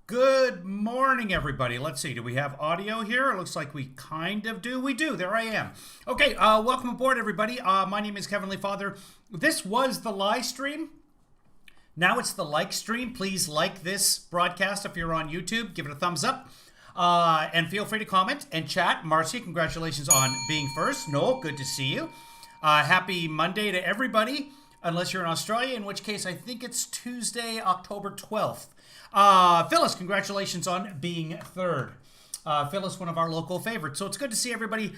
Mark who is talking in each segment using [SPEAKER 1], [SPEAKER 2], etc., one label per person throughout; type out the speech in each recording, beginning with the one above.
[SPEAKER 1] Good morning, everybody. Let's see. Do we have audio here? It looks like we kind of do. We do. There I am. Okay. Welcome aboard, everybody. My name is Kevin Lee Father. This was the LieStream. Now it's the LikeStream. Please like this broadcast if you're on YouTube. Give it a thumbs up. And feel free to comment and chat. Marcy, congratulations on being first. Noel, good to see you. Happy Monday to everybody, unless you're in Australia, in which case I think it's Tuesday, October 12th. Phyllis, congratulations on being third. Phyllis, one of our local favorites. So it's good to see everybody.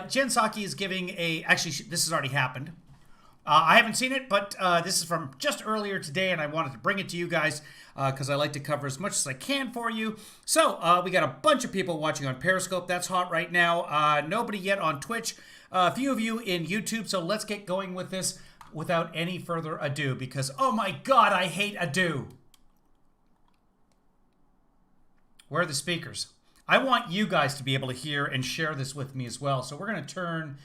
[SPEAKER 1] Jen Psaki is giving actually, this has already happened. I haven't seen it, but this is from just earlier today, and I wanted to bring it to you guys because I like to cover as much as I can for you. So we got a bunch of people watching on Periscope. That's hot right now. Nobody yet on Twitch. A few of you in YouTube. So let's get going with this without any further ado, because, oh my God, I hate ado. Where are the speakers? I want you guys to be able to hear and share this with me as well. So we're going to turn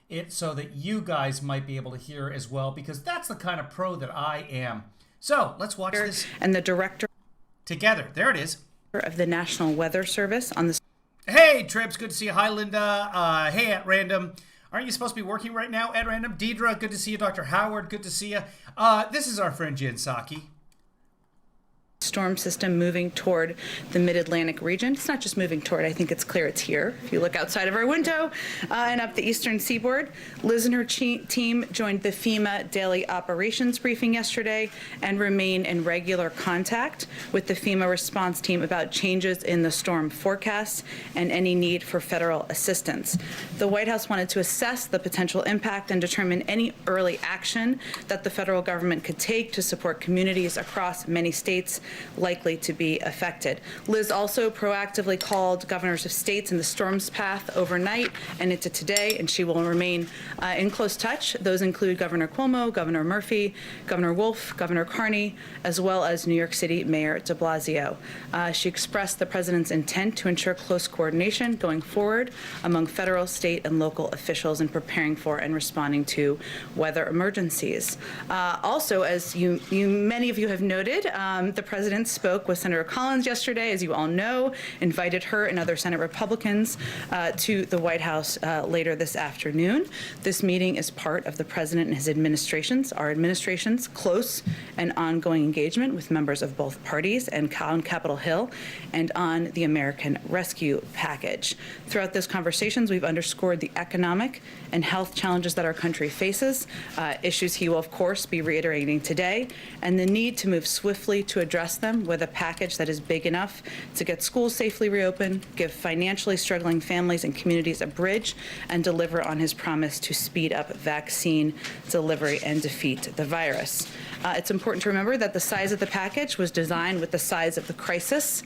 [SPEAKER 1] it so that you guys might be able to hear as well, because that's the kind of pro that I am. So let's watch this.
[SPEAKER 2] And the director
[SPEAKER 1] together. There it is.
[SPEAKER 2] Of the National Weather Service on the.
[SPEAKER 1] Hey, Trips. Good to see you. Hi, Linda. Hey, at Random. Aren't you supposed to be working right now, at Random? Deidre, good to see you. Dr. Howard, good to see you. This is our friend Jen Psaki.
[SPEAKER 2] Storm system moving toward the mid-Atlantic region. It's not just moving toward, I think it's clear it's here. If you look outside of our window and up the eastern seaboard, Liz and her team joined the FEMA daily operations briefing yesterday and remain in regular contact with the FEMA response team about changes in the storm forecast and any need for federal assistance. The White House wanted to assess the potential impact and determine any early action that the federal government could take to support communities across many states likely to be affected. Liz also proactively called governors of states in the storm's path overnight and into today, and she will remain in close touch. Those include Governor Cuomo, Governor Murphy, Governor Wolf, Governor Carney, as well as New York City Mayor de Blasio. She expressed the president's intent to ensure close coordination going forward among federal, state, and local officials in preparing for and responding to weather emergencies. Also, as many of you have noted, the president spoke with Senator Collins yesterday, as you all know, invited her and other Senate Republicans to the White House later this afternoon. This meeting is part of the president and his our administration's close and ongoing engagement with members of both parties and on Capitol Hill and on the American Rescue Package. Throughout those conversations, we've underscored the economic and health challenges that our country faces, issues he will, of course, be reiterating today, and the need to move swiftly to address them with a package that is big enough to get schools safely reopened, give financially struggling families and communities a bridge, and deliver on his promise to speed up vaccine delivery and defeat the virus. It's important to remember that the size of the package was designed with the size of the crisis,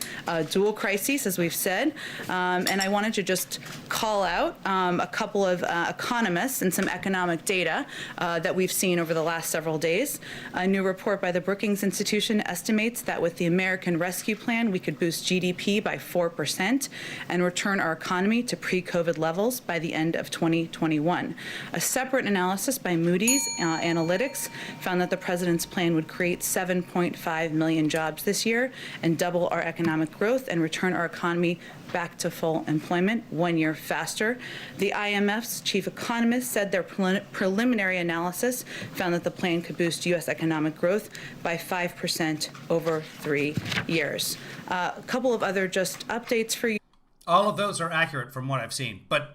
[SPEAKER 2] dual crises, as we've said. And I wanted to just call out a couple of economists and some economic data that we've seen over the last several days. A new report by the Brookings Institution estimates that with the American Rescue Plan, we could boost GDP by 4% and return our economy to pre-COVID levels by the end of 2021. A separate analysis by Moody's Analytics found that the president's plan would create 7.5 million jobs this year and double our economic growth and return our economy back to full employment 1 year faster. The IMF's chief economist said their preliminary analysis found that the plan could boost U.S. economic growth by 5% over 3 years. A couple of other just updates for you.
[SPEAKER 1] All of those are accurate from what I've seen, but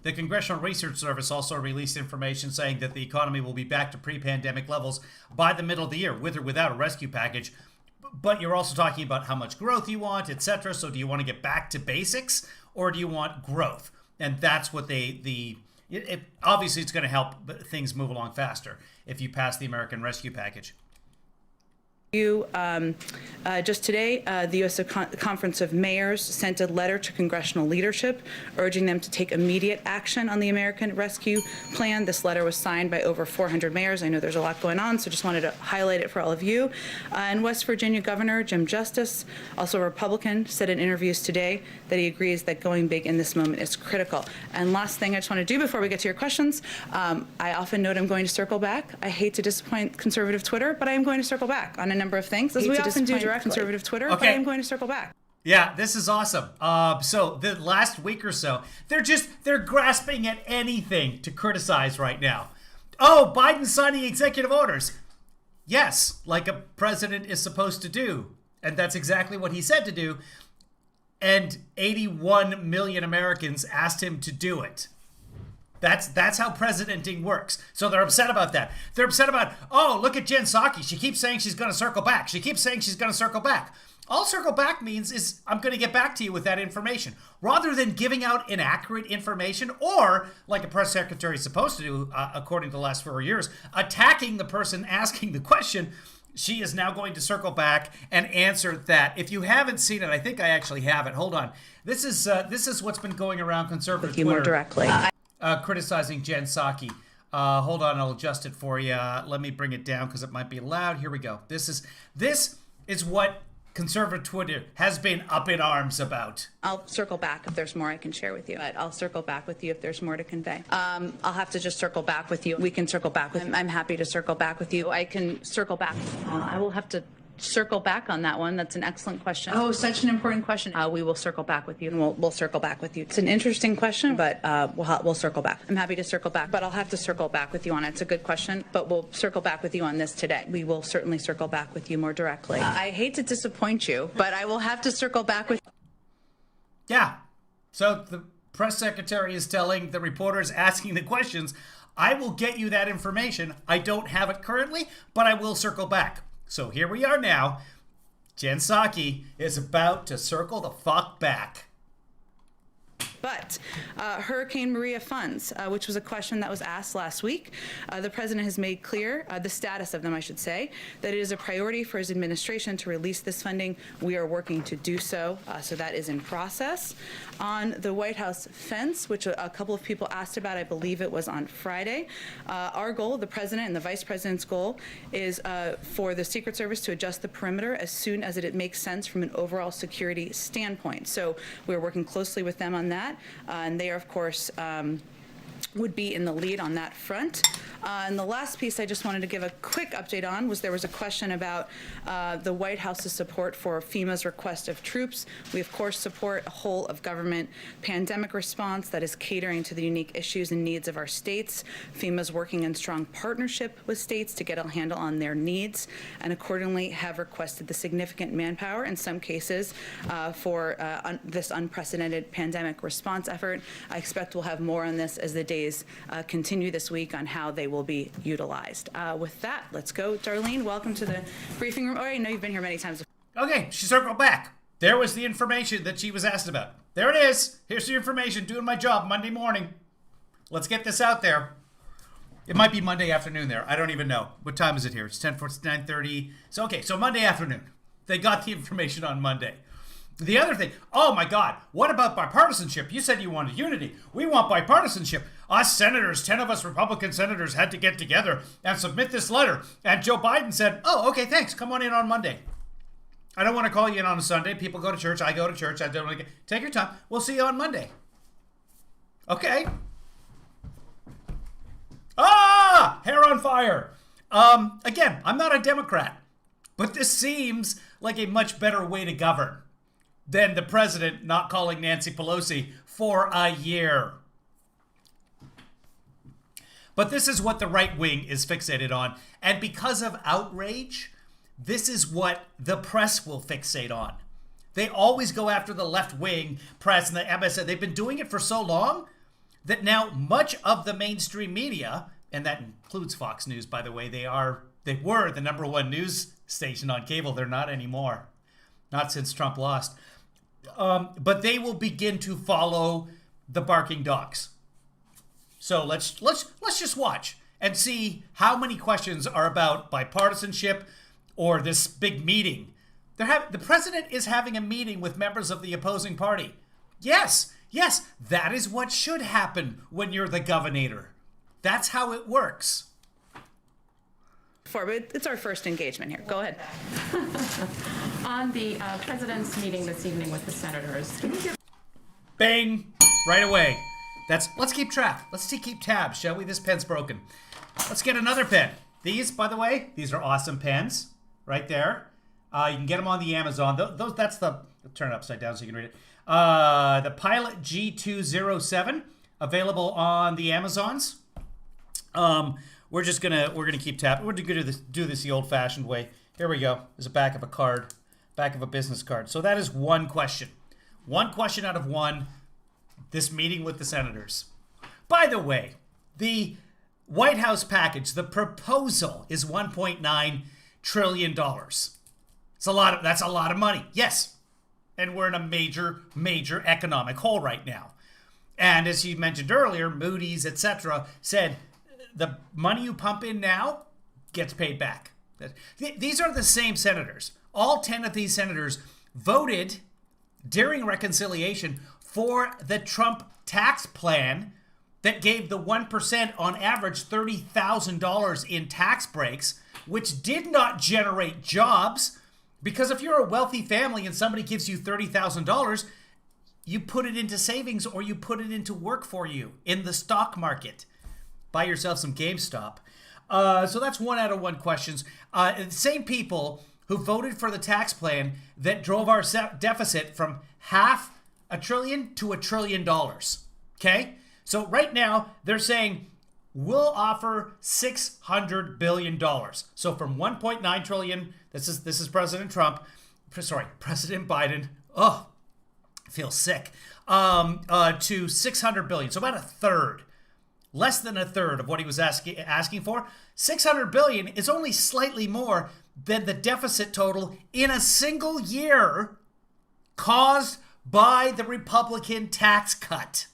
[SPEAKER 1] the Congressional Research Service also released information saying that the economy will be back to pre-pandemic levels by the middle of the year, with or without a rescue package. But you're also talking about how much growth you want, etc. So do you want to get back to basics, or do you want growth? And that's what obviously it's going to help things move along faster if you pass the American Rescue Package.
[SPEAKER 2] Just today, the U.S. Conference of Mayors sent a letter to congressional leadership urging them to take immediate action on the American Rescue Plan. This letter was signed by over 400 mayors. I know there's a lot going on, so just wanted to highlight it for all of you. And West Virginia Governor Jim Justice, also a Republican, said in interviews today that he agrees that going big in this moment is critical. And last thing I just want to do before we get to your questions, I often note I'm going to circle back. I hate to disappoint conservative Twitter, but I am going to circle back on an number of things, as we often do directly. Conservative Twitter, but I'm going to circle back.
[SPEAKER 1] Yeah, this is awesome. So the last week or so, they're grasping at anything to criticize right now. Oh, Biden signing executive orders. Yes, like a president is supposed to do. And that's exactly what he said to do. And 81 million Americans asked him to do it. That's how presidenting works. So they're upset about that. They're upset about, oh, look at Jen Psaki. She keeps saying she's going to circle back. She keeps saying she's going to circle back. All circle back means is I'm going to get back to you with that information. Rather than giving out inaccurate information or, like a press secretary is supposed to do, according to the last 4 years, attacking the person asking the question, she is now going to circle back and answer that. If you haven't seen it, I think I actually have it. Hold on. This is what's been going around conservative Twitter.
[SPEAKER 2] More directly.
[SPEAKER 1] Criticizing Jen Psaki. Hold on, I'll adjust it for you. Let me bring it down because it might be loud. Here we go. This is what conservative Twitter has been up in arms about.
[SPEAKER 2] I'll circle back if there's more I can share with you. But I'll circle back with you if there's more to convey. I'll have to just circle back with you. We can circle back with you. I'm happy to circle back with you. I can circle back. I will have to circle back on that one. That's an excellent question. Oh, such an important question. We will circle back with you, and we'll circle back with you. It's an interesting question, but we'll circle back. I'm happy to circle back, but I'll have to circle back with you on it. It's a good question, but we'll circle back with you on this today. We will certainly circle back with you more directly. I hate to disappoint you, but I will have to circle back with you.
[SPEAKER 1] Yeah. So the press secretary is telling the reporters asking the questions, I will get you that information. I don't have it currently, but I will circle back. So here we are now. Jen Psaki is about to circle the fuck back.
[SPEAKER 2] But Hurricane Maria funds, which was a question that was asked last week, the president has made clear, the status of them, I should say, that it is a priority for his administration to release this funding. We are working to do so, so that is in process. On the White House fence, which a couple of people asked about, I believe it was on Friday, our goal, the president and the vice president's goal, is for the Secret Service to adjust the perimeter as soon as it makes sense from an overall security standpoint. So we're working closely with them on that. And they are, of course, would be in the lead on that front. And the last piece I just wanted to give a quick update on was there was a question about the White House's support for FEMA's request of troops. We, of course, support a whole of government pandemic response that is catering to the unique issues and needs of our states. FEMA's working in strong partnership with states to get a handle on their needs and accordingly have requested the significant manpower in some cases for this unprecedented pandemic response effort. I expect we'll have more on this as the days continue this week on how they will be utilized. With that, let's go. Darlene, welcome to the briefing room. Oh, I know you've been here many times.
[SPEAKER 1] Okay, she circled back. There was the information that she was asked about. There it is. Here's the information. Doing my job Monday morning. Let's get this out there. It might be Monday afternoon there. I don't even know. What time is it here? It's 9:30. So, okay, so Monday afternoon. They got the information on Monday. The other thing, oh my God, what about bipartisanship? You said you wanted unity. We want bipartisanship. Us senators, 10 of us Republican senators had to get together and submit this letter. And Joe Biden said, oh, okay, thanks. Come on in on Monday. I don't want to call you in on a Sunday. People go to church. I go to church. I don't want to take your time. We'll see you on Monday. Okay. Ah, hair on fire. Again, I'm not a Democrat, but this seems like a much better way to govern than the president not calling Nancy Pelosi for a year. But this is what the right wing is fixated on. And because of outrage, this is what the press will fixate on. They always go after the left wing press and the MSN. They've been doing it for so long that now much of the mainstream media, and that includes Fox News, by the way, they were the #1 news station on cable. They're not anymore. Not since Trump lost. But they will begin to follow the barking dogs. So let's just watch and see how many questions are about bipartisanship or this big meeting. The president is having a meeting with members of the opposing party. Yes, that is what should happen when you're the governor. That's how it works.
[SPEAKER 2] But it's our first engagement here. Go ahead.
[SPEAKER 3] On the president's meeting this evening with the senators, can you give...
[SPEAKER 1] Bang! Right away. Let's keep track. Let's keep tabs, shall we? This pen's broken. Let's get another pen. These, by the way, these are awesome pens, right there. You can get them on the Amazon. That's the, turn it upside down so you can read it. The Pilot G207, available on the Amazons. We're gonna keep tapping. We're gonna do this the old-fashioned way. Here we go. There's a back of a card, back of a business card. So that is one question. One question out of one. This meeting with the senators. By the way, the White House package, the proposal is $1.9 trillion. That's a lot of money. Yes. And we're in a major economic hole right now. And as you mentioned earlier, Moody's, etc., said the money you pump in now gets paid back. These are the same senators. All 10 of these senators voted during reconciliation for the Trump tax plan that gave the 1% on average $30,000 in tax breaks, which did not generate jobs. Because if you're a wealthy family and somebody gives you $30,000, you put it into savings or you put it into work for you in the stock market. Buy yourself some GameStop. So that's one out of one questions. The same people who voted for the tax plan that drove our deficit from $500 billion to $1 trillion. Okay? So right now they're saying we'll offer $600 billion. So from 1.9 trillion, this is President Biden. Oh, I feel sick. To 600 billion. So about a third. Less than a third of what he was asking for. 600 billion is only slightly more than the deficit total in a single year caused by the Republican tax cut.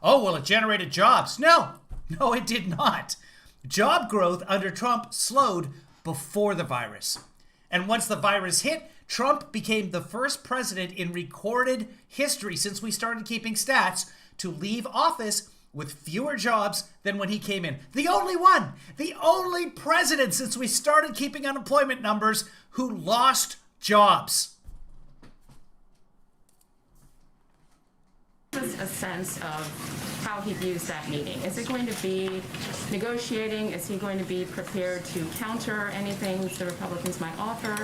[SPEAKER 1] Oh, well, it generated jobs. No, it did not. Job growth under Trump slowed before the virus. And once the virus hit, Trump became the first president in recorded history since we started keeping stats to leave office with fewer jobs than when he came in. The only president since we started keeping unemployment numbers who lost jobs.
[SPEAKER 3] Give us a sense of how he views that meeting. Is it going to be negotiating? Is he going to be prepared to counter anything the Republicans might offer?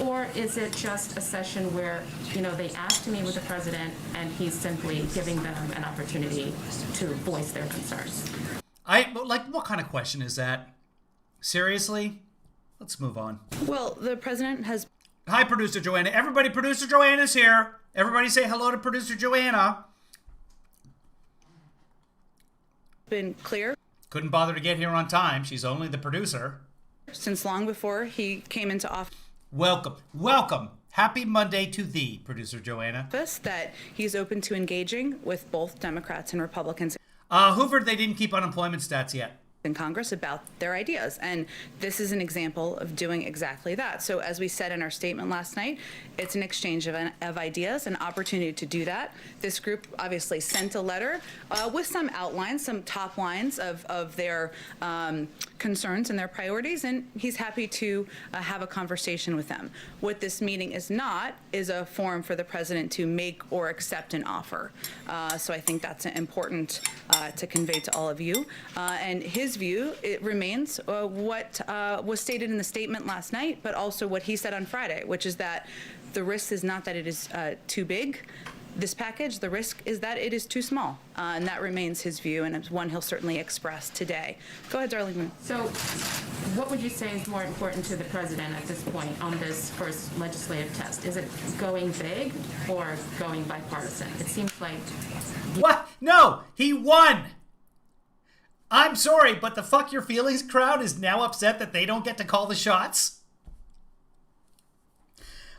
[SPEAKER 3] Or is it just a session where, they ask to meet with the president and he's simply giving them an opportunity to voice their concerns?
[SPEAKER 1] What kind of question is that? Seriously? Let's move on.
[SPEAKER 2] Well, the president has...
[SPEAKER 1] Hi, Producer Joanna. Everybody, Producer Joanna's here. Everybody say hello to Producer Joanna.
[SPEAKER 2] Been clear.
[SPEAKER 1] Couldn't bother to get here on time. She's only the producer.
[SPEAKER 2] Since long before he came into office.
[SPEAKER 1] Welcome. Happy Monday to thee, Producer Joanna.
[SPEAKER 2] That he's open to engaging with both Democrats and Republicans.
[SPEAKER 1] Hoover, they didn't keep unemployment stats yet.
[SPEAKER 2] In Congress about their ideas. And this is an example of doing exactly that. So as we said in our statement last night, it's an exchange of ideas, an opportunity to do that. This group obviously sent a letter with some outlines, some top lines of their concerns and their priorities, and he's happy to have a conversation with them. What this meeting is not is a forum for the president to make or accept an offer. So I think that's important to convey to all of you. And his view, it remains what was stated in the statement last night, but also what he said on Friday, which is that the risk is not that it is too big, this package, the risk is that it is too small. And that remains his view, and it's one he'll certainly express today. Go ahead, Darlene.
[SPEAKER 3] So what would you say is more important to the president at this point on this first legislative test? Is it going big or going bipartisan? It seems like...
[SPEAKER 1] What? No, he won. I'm sorry, but the fuck your feelings crowd is now upset that they don't get to call the shots.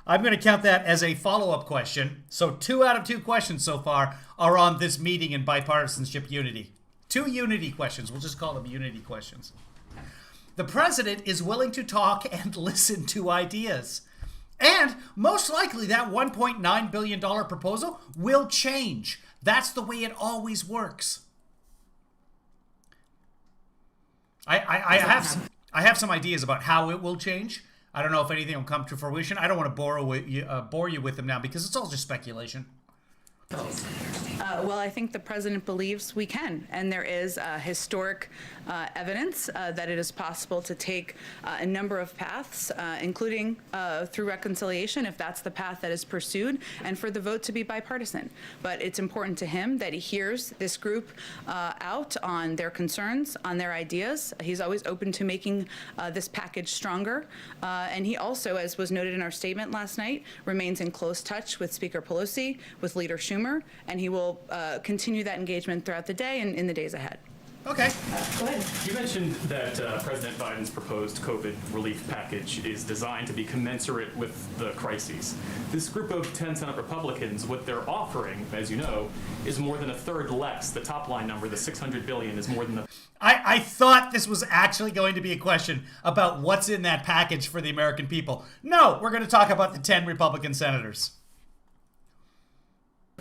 [SPEAKER 1] I'm going to count that as a follow-up question. So 2 out of 2 questions so far are on this meeting and bipartisanship unity. 2 unity questions. We'll just call them unity questions. The president is willing to talk and listen to ideas. And most likely that $1.9 billion proposal will change. That's the way it always works. I have some ideas about how it will change. I don't know if anything will come to fruition. I don't want to bore you with them now because it's all just speculation.
[SPEAKER 2] Well, I think the president believes we can, and there is historic evidence that it is possible to take a number of paths, including through reconciliation, if that's the path that is pursued, and for the vote to be bipartisan. But it's important to him that he hears this group out on their concerns, on their ideas. He's always open to making this package stronger, and he also, as was noted in our statement last night, remains in close touch with Speaker Pelosi, with Leader Schumer, and he will continue that engagement throughout the day and in the days ahead.
[SPEAKER 1] Okay.
[SPEAKER 2] Go ahead.
[SPEAKER 4] You mentioned that President Biden's proposed COVID relief package is designed to be commensurate with the crises. This group of 10 Senate Republicans, what they're offering, as you know, is more than a third less. The top line number, the $600 billion, is more than the...
[SPEAKER 1] I thought this was actually going to be a question about what's in that package for the American people. No, we're going to talk about the 10 Republican senators.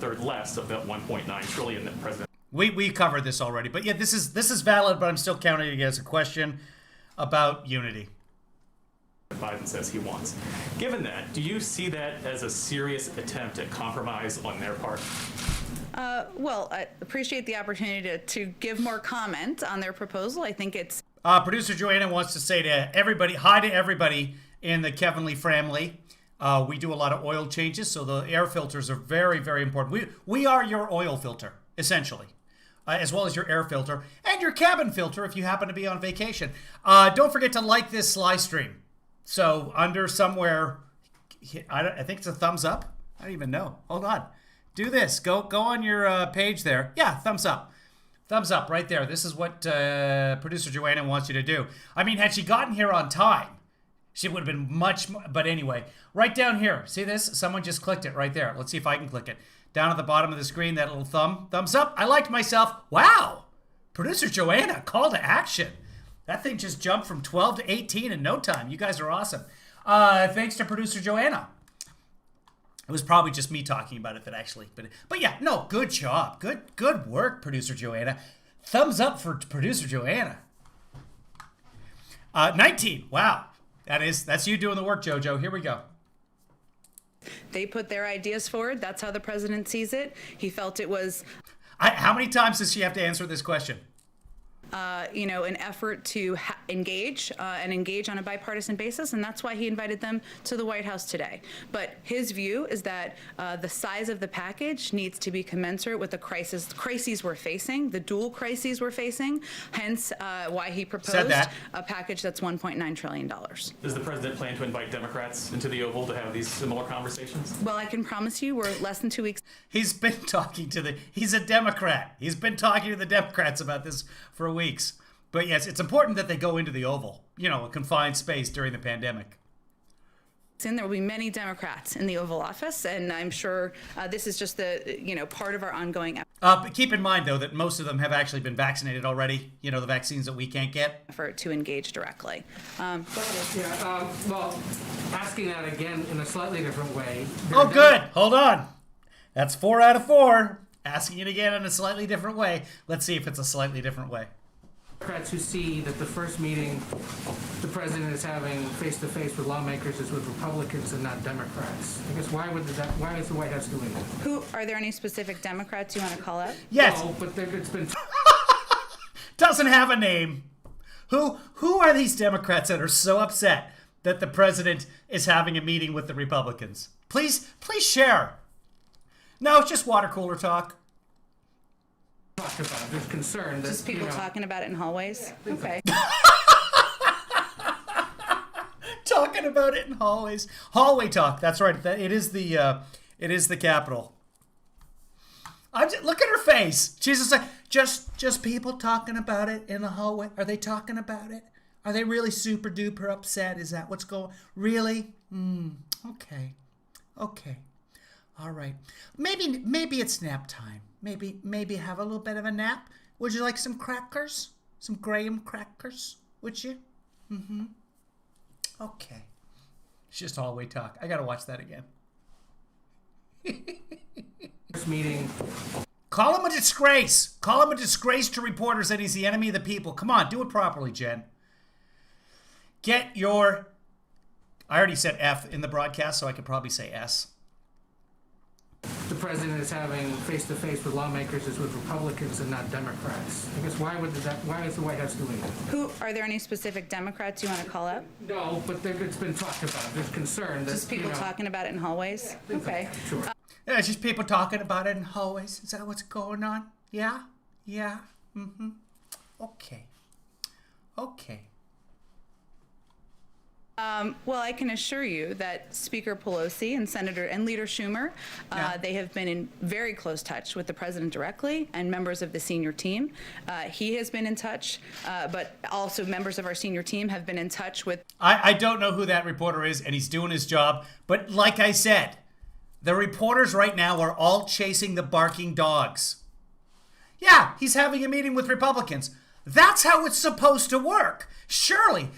[SPEAKER 4] third less of that 1.9 trillion that President
[SPEAKER 1] We covered this already, but yeah, this is valid, but I'm still counting it as a question about unity.
[SPEAKER 4] Biden says he wants. Given that, do you see that as a serious attempt at compromise on their part?
[SPEAKER 2] Well, I appreciate the opportunity to give more comment on their proposal. I think it's...
[SPEAKER 1] Producer Joanna wants to say to everybody, hi to everybody in the Kevin Lee family. We do a lot of oil changes, so the air filters are very, very important. We are your oil filter, essentially, as well as your air filter and your cabin filter if you happen to be on vacation. Don't forget to like this LieStream. So under somewhere, I think it's a thumbs up. I don't even know. Hold on. Do this. Go on your page there. Yeah, thumbs up. Thumbs up right there. This is what producer Joanna wants you to do. I mean, had she gotten here on time, she would have been much more. But anyway, right down here. See this? Someone just clicked it right there. Let's see if I can click it. Down at the bottom of the screen, that little thumbs up. I liked myself. Wow. Producer Joanna, call to action. That thing just jumped from 12 to 18 in no time. You guys are awesome. Thanks to producer Joanna. It was probably just me talking about it that actually, but yeah, no, good job. Good work, producer Joanna. Thumbs up for producer Joanna. 19. Wow. That's you doing the work, Jojo. Here we go.
[SPEAKER 2] They put their ideas forward. That's how the president sees it. He felt it was...
[SPEAKER 1] How many times does she have to answer this question?
[SPEAKER 2] An effort to engage on a bipartisan basis, and that's why he invited them to the White House today. But his view is that the size of the package needs to be commensurate with the crises we're facing, the dual crises we're facing, hence why he proposed a package that's $1.9 trillion.
[SPEAKER 4] Does the president plan to invite Democrats into the Oval to have these similar conversations?
[SPEAKER 2] Well, I can promise you we're less than 2 weeks.
[SPEAKER 1] He's a Democrat. He's been talking to the Democrats about this for weeks. But yes, it's important that they go into the Oval, a confined space during the pandemic.
[SPEAKER 2] And there will be many Democrats in the Oval Office, and I'm sure this is just the part of our ongoing effort.
[SPEAKER 1] But keep in mind, though, that most of them have actually been vaccinated already. The vaccines that we can't get.
[SPEAKER 2] Effort to engage directly.
[SPEAKER 5] Well, asking that again in a slightly different way.
[SPEAKER 1] Oh, good. Hold on. That's 4 out of 4. Asking it again in a slightly different way. Let's see if it's a slightly different way.
[SPEAKER 5] Democrats who see that the first meeting the president is having face-to-face with lawmakers is with Republicans and not Democrats. I guess why is the White House doing that?
[SPEAKER 2] Are there any specific Democrats you want to call out?
[SPEAKER 1] Yes.
[SPEAKER 5] No, but it's been...
[SPEAKER 1] Doesn't have a name. Who are these Democrats that are so upset that the president is having a meeting with the Republicans? Please share. No, it's just water cooler talk.
[SPEAKER 5] Talk about it. There's concern that
[SPEAKER 2] Just people talking about it in hallways? Okay.
[SPEAKER 1] Talking about it in hallways. Hallway talk. That's right. It is the Capitol. Look at her face. She's just like, just people talking about it in the hallway. Are they talking about it? Are they really super duper upset? Is that what's going? Really? Okay. All right. Maybe it's nap time. Maybe have a little bit of a nap. Would you like some crackers? Some graham crackers? Would you? Okay. It's just hallway talk. I gotta watch that again.
[SPEAKER 5] This meeting.
[SPEAKER 1] Call him a disgrace. Call him a disgrace to reporters, and he's the enemy of the people. Come on, do it properly, Jen. I already said F in the broadcast, so I could probably say S.
[SPEAKER 5] the president is having face-to-face with lawmakers is with Republicans and not Democrats. I guess why is the White House doing that?
[SPEAKER 2] Are there any specific Democrats you want to call out?
[SPEAKER 5] No, but it's been talked about. There's concern that,
[SPEAKER 2] Just people talking about it in hallways? Okay.
[SPEAKER 5] Sure.
[SPEAKER 1] Yeah, it's just people talking about it in hallways. Is that what's going on? Yeah? Yeah? Mm-hmm. Okay. Okay.
[SPEAKER 2] Well, I can assure you that Speaker Pelosi and Leader Schumer, they have been in very close touch with the president directly and members of the senior team. He has been in touch, but also members of our senior team have been in touch with.
[SPEAKER 1] I don't know who that reporter is, and he's doing his job. But like I said, the reporters right now are all chasing the barking dogs. Yeah, he's having a meeting with Republicans. That's how it's supposed to work. Surely,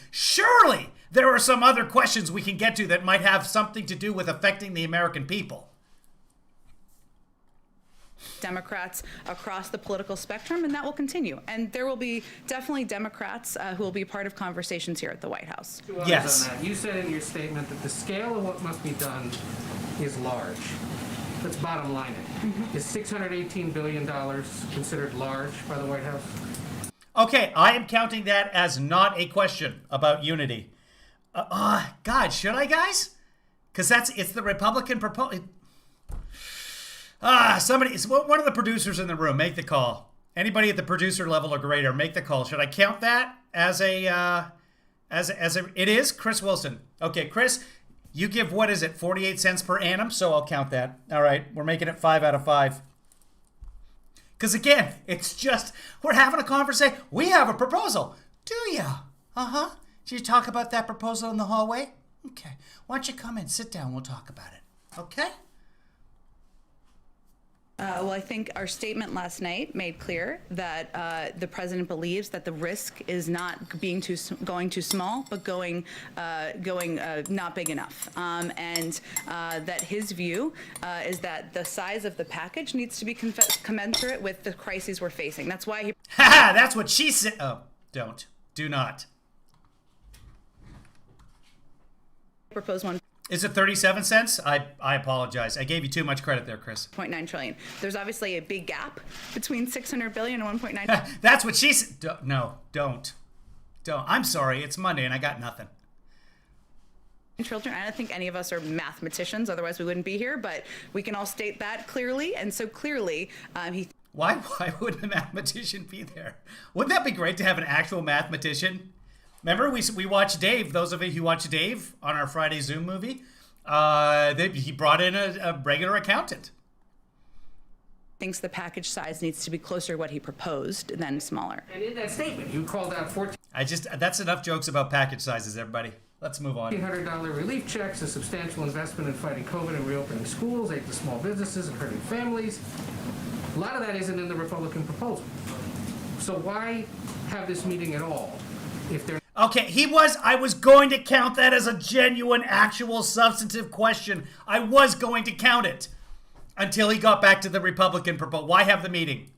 [SPEAKER 1] there are some other questions we can get to that might have something to do with affecting the American people.
[SPEAKER 2] Democrats across the political spectrum, and that will continue. And there will be definitely Democrats who will be part of conversations here at the White House.
[SPEAKER 1] Yes.
[SPEAKER 5] On that. You said in your statement that the scale of what must be done is large. Let's bottom line it. Is $618 billion considered large by the White House?
[SPEAKER 1] Okay, I am counting that as not a question about unity. God, should I, guys? Because it's the Republican proposal. One of the producers in the room, make the call. Anybody at the producer level or greater, make the call. Should I count that as a, it is Chris Wilson. Okay, Chris, you give, what is it, 48 cents per annum? So I'll count that. All right, we're making it 5 out of 5. Because again, it's just, we're having a conversation. We have a proposal. Do ya? Uh-huh. Did you talk about that proposal in the hallway? Okay. Why don't you come in, sit down, we'll talk about it. Okay?
[SPEAKER 2] Well, I think our statement last night made clear that the president believes that the risk is not going too small, but going not big enough, and that his view is that the size of the package needs to be commensurate with the crises we're facing. That's why he.
[SPEAKER 1] Ha! That's what she said. Oh, do not.
[SPEAKER 2] Proposed one.
[SPEAKER 1] Is it 37 cents? I apologize. I gave you too much credit there, Chris.
[SPEAKER 2] 0.9 trillion. There's obviously a big gap between 600 billion and 1.9.
[SPEAKER 1] That's what she said. No, don't. I'm sorry. It's Monday and I got nothing.
[SPEAKER 2] Children. I don't think any of us are mathematicians, otherwise we wouldn't be here. But we can all state that clearly, and so clearly he.
[SPEAKER 1] Why wouldn't a mathematician be there? Wouldn't that be great to have an actual mathematician? Remember, we watched Dave. Those of you who watched Dave on our Friday Zoom movie, he brought in a regular accountant.
[SPEAKER 2] Thinks the package size needs to be closer to what he proposed than smaller.
[SPEAKER 5] And in that statement, you called out
[SPEAKER 1] That's enough jokes about package sizes, everybody. Let's move on.
[SPEAKER 5] $1,800 relief checks, a substantial investment in fighting COVID and reopening schools, aid to small businesses and hurting families. A lot of that isn't in the Republican proposal. So why have this meeting at all if they're
[SPEAKER 1] Okay, I was going to count that as a genuine, actual, substantive question. I was going to count it until he got back to the Republican proposal. Why have the meeting?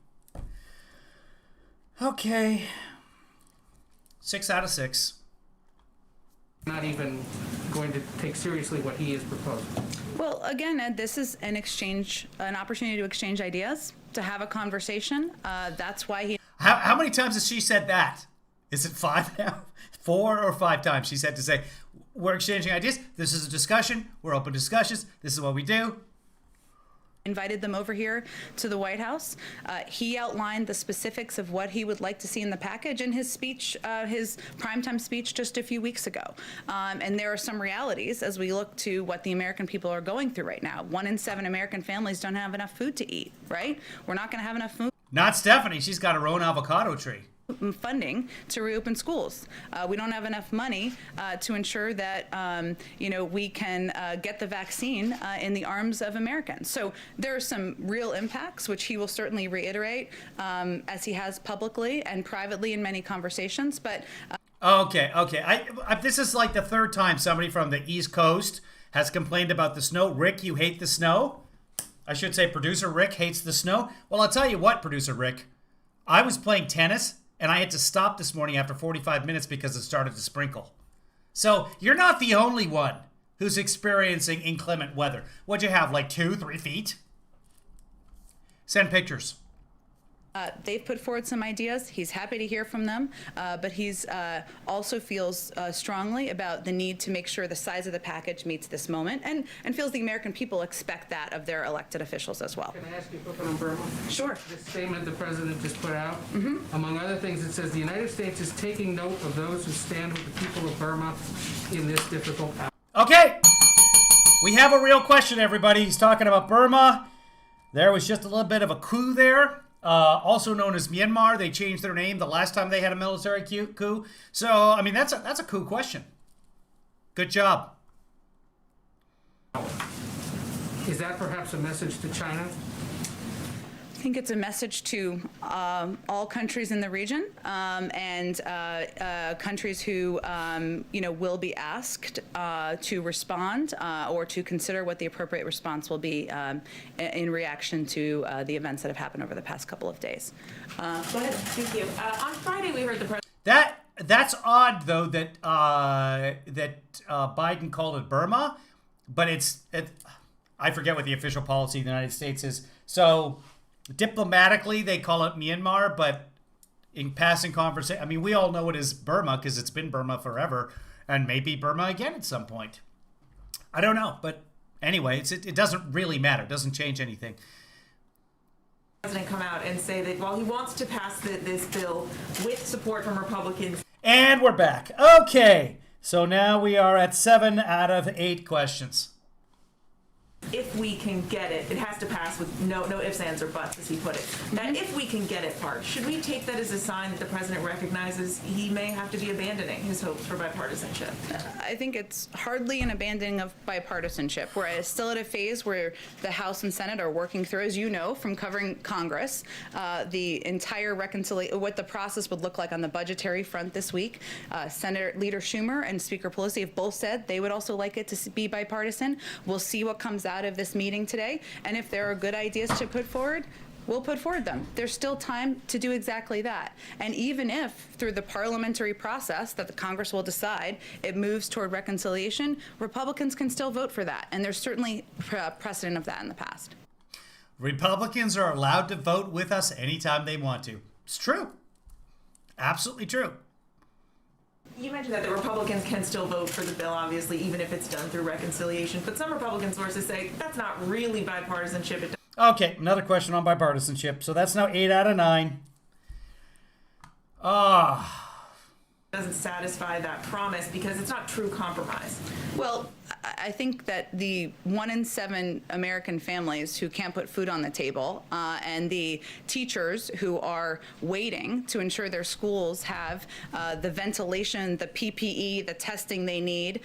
[SPEAKER 1] Okay. 6 out of 6.
[SPEAKER 5] not even going to take seriously what he is proposing?
[SPEAKER 2] Well, again, Ed, this is an opportunity to exchange ideas, to have a conversation. That's why he.
[SPEAKER 1] How many times has she said that? Is it 5 now? 4 or 5 times she said to say, we're exchanging ideas. This is a discussion. We're open discussions. This is what we do.
[SPEAKER 2] Invited them over here to the White House. He outlined the specifics of what he would like to see in the package in his speech, his primetime speech just a few weeks ago. And there are some realities as we look to what the American people are going through right now. 1 in 7 American families don't have enough food to eat, right? We're not going to have enough food.
[SPEAKER 1] Not Stephanie. She's got her own avocado tree.
[SPEAKER 2] Funding to reopen schools. We don't have enough money to ensure that we can get the vaccine in the arms of Americans. So there are some real impacts, which he will certainly reiterate as he has publicly and privately in many conversations. But
[SPEAKER 1] Okay. This is like the 3rd time somebody from the East Coast has complained about the snow. Rick, you hate the snow? I should say producer Rick hates the snow. Well, I'll tell you what, producer Rick. I was playing tennis and I had to stop this morning after 45 minutes because it started to sprinkle. So you're not the only one who's experiencing inclement weather. What'd you have, like 2-3 feet? Send pictures.
[SPEAKER 2] They've put forward some ideas. He's happy to hear from them, but he's also feels strongly about the need to make sure the size of the package meets this moment, and feels the American people expect that of their elected officials as well.
[SPEAKER 5] Can I ask you a question on Burma?
[SPEAKER 2] Sure.
[SPEAKER 5] This statement the president just put out, among other things, it says the United States is taking note of those who stand with the people of Burma in this difficult hour.
[SPEAKER 1] Okay, we have a real question, everybody. He's talking about Burma. There was just a little bit of a coup there. Also known as Myanmar. They changed their name the last time they had a military coup. So, I mean, that's a coup question. Good job.
[SPEAKER 5] Is that perhaps a message to China?
[SPEAKER 2] I think it's a message to all countries in the region, and countries who will be asked to respond or to consider what the appropriate response will be in reaction to the events that have happened over the past couple of days.
[SPEAKER 3] Go ahead. Thank you. On Friday, we heard the president.
[SPEAKER 1] That's odd though that Biden called it Burma, but I forget what the official policy of the United States is. So diplomatically, they call it Myanmar, but in passing conversation, I mean, we all know it is Burma because it's been Burma forever, and maybe Burma again at some point. I don't know, but anyway, it doesn't really matter. It doesn't change anything.
[SPEAKER 6] President come out and say that while he wants to pass this bill with support from Republicans.
[SPEAKER 1] And we're back. Okay, so now we are at 7 out of 8 questions.
[SPEAKER 6] If we can get it, it has to pass with no ifs, ands, or buts, as he put it. That if we can get it part, should we take that as a sign that the president recognizes he may have to be abandoning his hopes for bipartisanship?
[SPEAKER 2] I think it's hardly an abandoning of bipartisanship. We're still at a phase where the House and Senate are working through, as you know, from covering Congress, the entire reconciliation, what the process would look like on the budgetary front this week. Senator Leader Schumer and Speaker Pelosi have both said they would also like it to be bipartisan. We'll see what comes out of this meeting today, and if there are good ideas to put forward, we'll put forward them. There's still time to do exactly that. And even if through the parliamentary process that the Congress will decide it moves toward reconciliation, Republicans can still vote for that. And there's certainly precedent of that in the past.
[SPEAKER 1] Republicans are allowed to vote with us anytime they want to. It's true. Absolutely true.
[SPEAKER 6] You mentioned that the Republicans can still vote for the bill, obviously, even if it's done through reconciliation. But some Republican sources say that's not really bipartisanship.
[SPEAKER 1] Okay, another question on bipartisanship. So that's now 8 out of 9.
[SPEAKER 6] Doesn't satisfy that promise because it's not true compromise.
[SPEAKER 2] Well, I think that the 1 in 7 American families who can't put food on the table and the teachers who are waiting to ensure their schools have the ventilation, the PPE, the testing they need,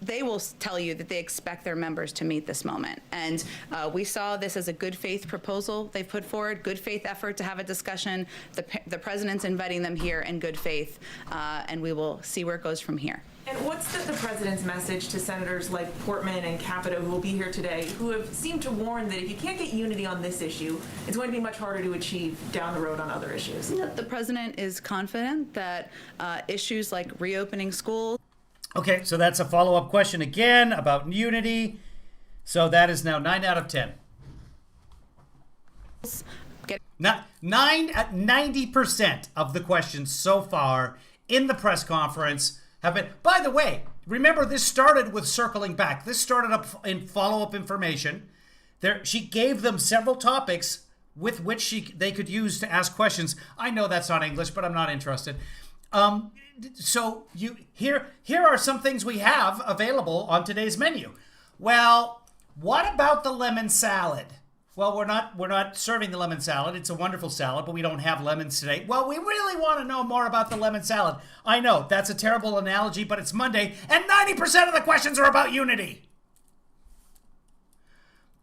[SPEAKER 2] they will tell you that they expect their members to meet this moment. And we saw this as a good faith proposal they've put forward, good faith effort to have a discussion. The president's inviting them here in good faith, and we will see where it goes from here.
[SPEAKER 6] And what's the president's message to senators like Portman and Capito, who will be here today, who have seemed to warn that if you can't get unity on this issue, it's going to be much harder to achieve down the road on other issues?
[SPEAKER 2] The president is confident that issues like reopening schools.
[SPEAKER 1] Okay, so that's a follow-up question again about unity. So that is now 9 out of 10. 90% of the questions so far in the press conference have been, by the way, remember this started with circling back. This started up in follow-up information. She gave them several topics with which they could use to ask questions. I know that's not English, but I'm not interested. So here are some things we have available on today's menu. Well, what about the lemon salad? Well, we're not serving the lemon salad. It's a wonderful salad, but we don't have lemons today. Well, we really want to know more about the lemon salad. I know, that's a terrible analogy, but it's Monday, and 90% of the questions are about unity.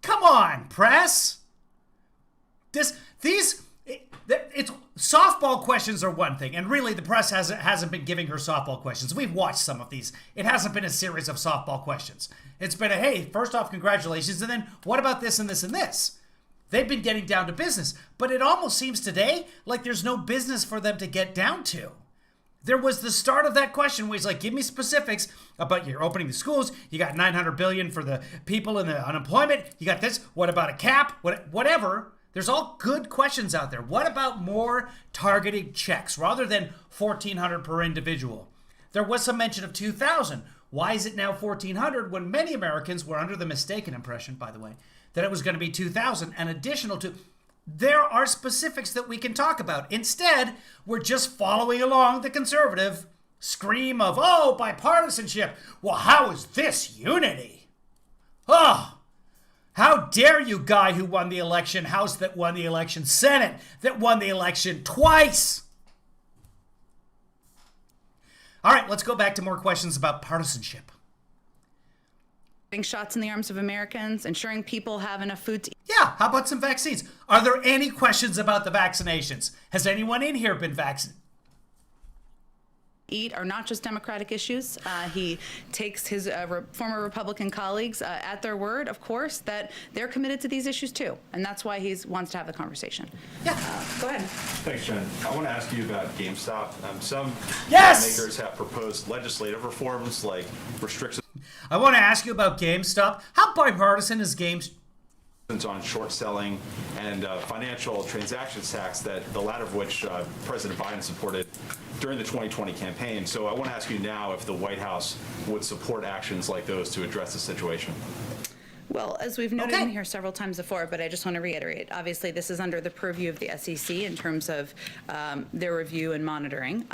[SPEAKER 1] Come on, press. Softball questions are one thing, and really the press hasn't been giving her softball questions. We've watched some of these. It hasn't been a series of softball questions. It's been hey, first off, congratulations, and then what about this and this and this? They've been getting down to business, but it almost seems today like there's no business for them to get down to. There was the start of that question where he's like, give me specifics about you're opening the schools. You got $900 billion for the people in the unemployment. You got this. What about a cap? Whatever. There's all good questions out there. What about more targeted checks rather than $1,400 per individual? There was some mention of 2,000. Why is it now 1,400 when many Americans were under the mistaken impression, by the way, that it was going to be 2,000 and additional to... There are specifics that we can talk about. Instead, we're just following along the conservative scream of, oh, bipartisanship. Well, how is this unity? Oh, how dare you, guy who won the election, House that won the election, Senate that won the election twice. All right, let's go back to more questions about partisanship.
[SPEAKER 2] Shots in the arms of Americans, ensuring people have enough food to eat.
[SPEAKER 1] Yeah, how about some vaccines? Are there any questions about the vaccinations? Has anyone in here been vaccinated?
[SPEAKER 2] Are not just Democratic issues. He takes his former Republican colleagues at their word, of course, that they're committed to these issues too, and that's why he wants to have the conversation.
[SPEAKER 1] Yeah.
[SPEAKER 2] Go ahead.
[SPEAKER 7] Thanks, Jen. I want to ask you about GameStop. Some
[SPEAKER 1] Yes!
[SPEAKER 7] lawmakers have proposed legislative reforms like restrictions
[SPEAKER 1] I want to ask you about GameStop. How bipartisan is GameStop?
[SPEAKER 7] on short selling and financial transactions tax, that the latter of which President Biden supported during the 2020 campaign. So I want to ask you now if the White House would support actions like those to address the situation.
[SPEAKER 2] Well, as we've noted in here several times before, but I just want to reiterate, obviously this is under the purview of the SEC in terms of their review and monitoring.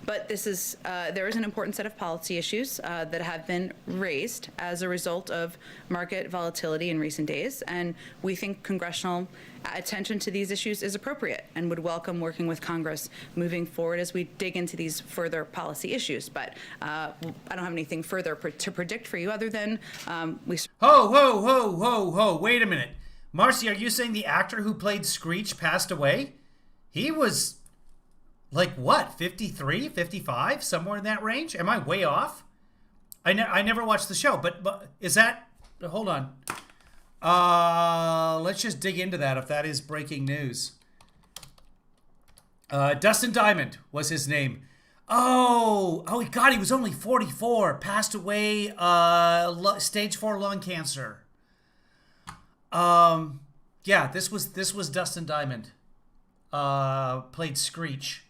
[SPEAKER 2] But this is there is an important set of policy issues that have been raised as a result of market volatility in recent days, and we think congressional attention to these issues is appropriate and would welcome working with Congress moving forward as we dig into these further policy issues. But I don't have anything further to predict for you other than we...
[SPEAKER 1] Ho, wait a minute. Marcy, are you saying the actor who played Screech passed away? He was, like, what, 53, 55, somewhere in that range? Am I way off? I never watched the show, but is that... Hold on. Let's just dig into that if that is breaking news. Dustin Diamond was his name. Oh, God, he was only 44. Passed away, stage 4 lung cancer. Yeah, this was Dustin Diamond. Played Screech.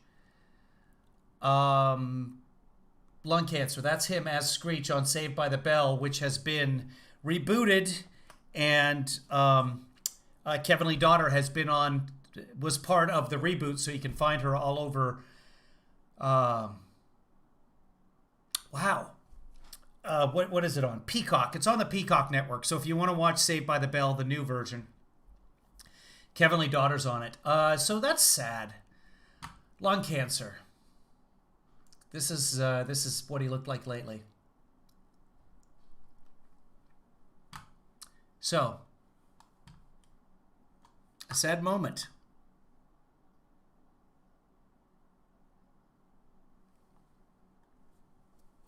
[SPEAKER 1] Lung cancer. That's him as Screech on Saved by the Bell, which has been rebooted. And Kevin Lee Daughter was part of the reboot, so you can find her all over. Wow. What is it on? Peacock. It's on the Peacock network. So if you want to watch Saved by the Bell, the new version, Kevin Lee Daughter's on it. So that's sad. Lung cancer. This is what he looked like lately. So, a sad moment.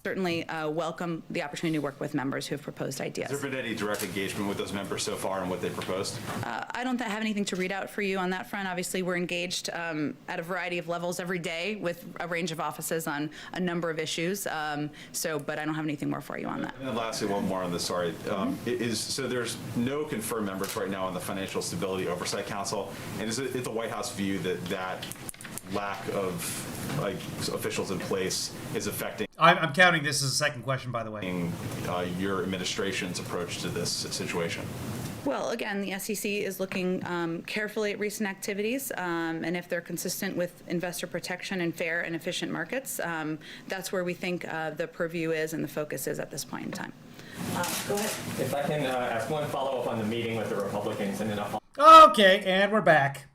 [SPEAKER 2] Certainly welcome the opportunity to work with members who have proposed ideas.
[SPEAKER 7] Has there been any direct engagement with those members so far and what they proposed?
[SPEAKER 2] I don't have anything to read out for you on that front. Obviously, we're engaged at a variety of levels every day with a range of offices on a number of issues. But I don't have anything more for you on that.
[SPEAKER 7] And then lastly, one more on this, sorry. So there's no confirmed members right now on the Financial Stability Oversight Council. And is it the White House view that lack of officials in place is affecting...
[SPEAKER 1] I'm counting this as a second question, by the way.
[SPEAKER 7] Your administration's approach to this situation?
[SPEAKER 2] Well, again, the SEC is looking carefully at recent activities, and if they're consistent with investor protection and fair and efficient markets, that's where we think the purview is and the focus is at this point in time. Go ahead.
[SPEAKER 8] If I can ask one follow-up on the meeting with the Republicans and then a
[SPEAKER 1] Okay, and we're back.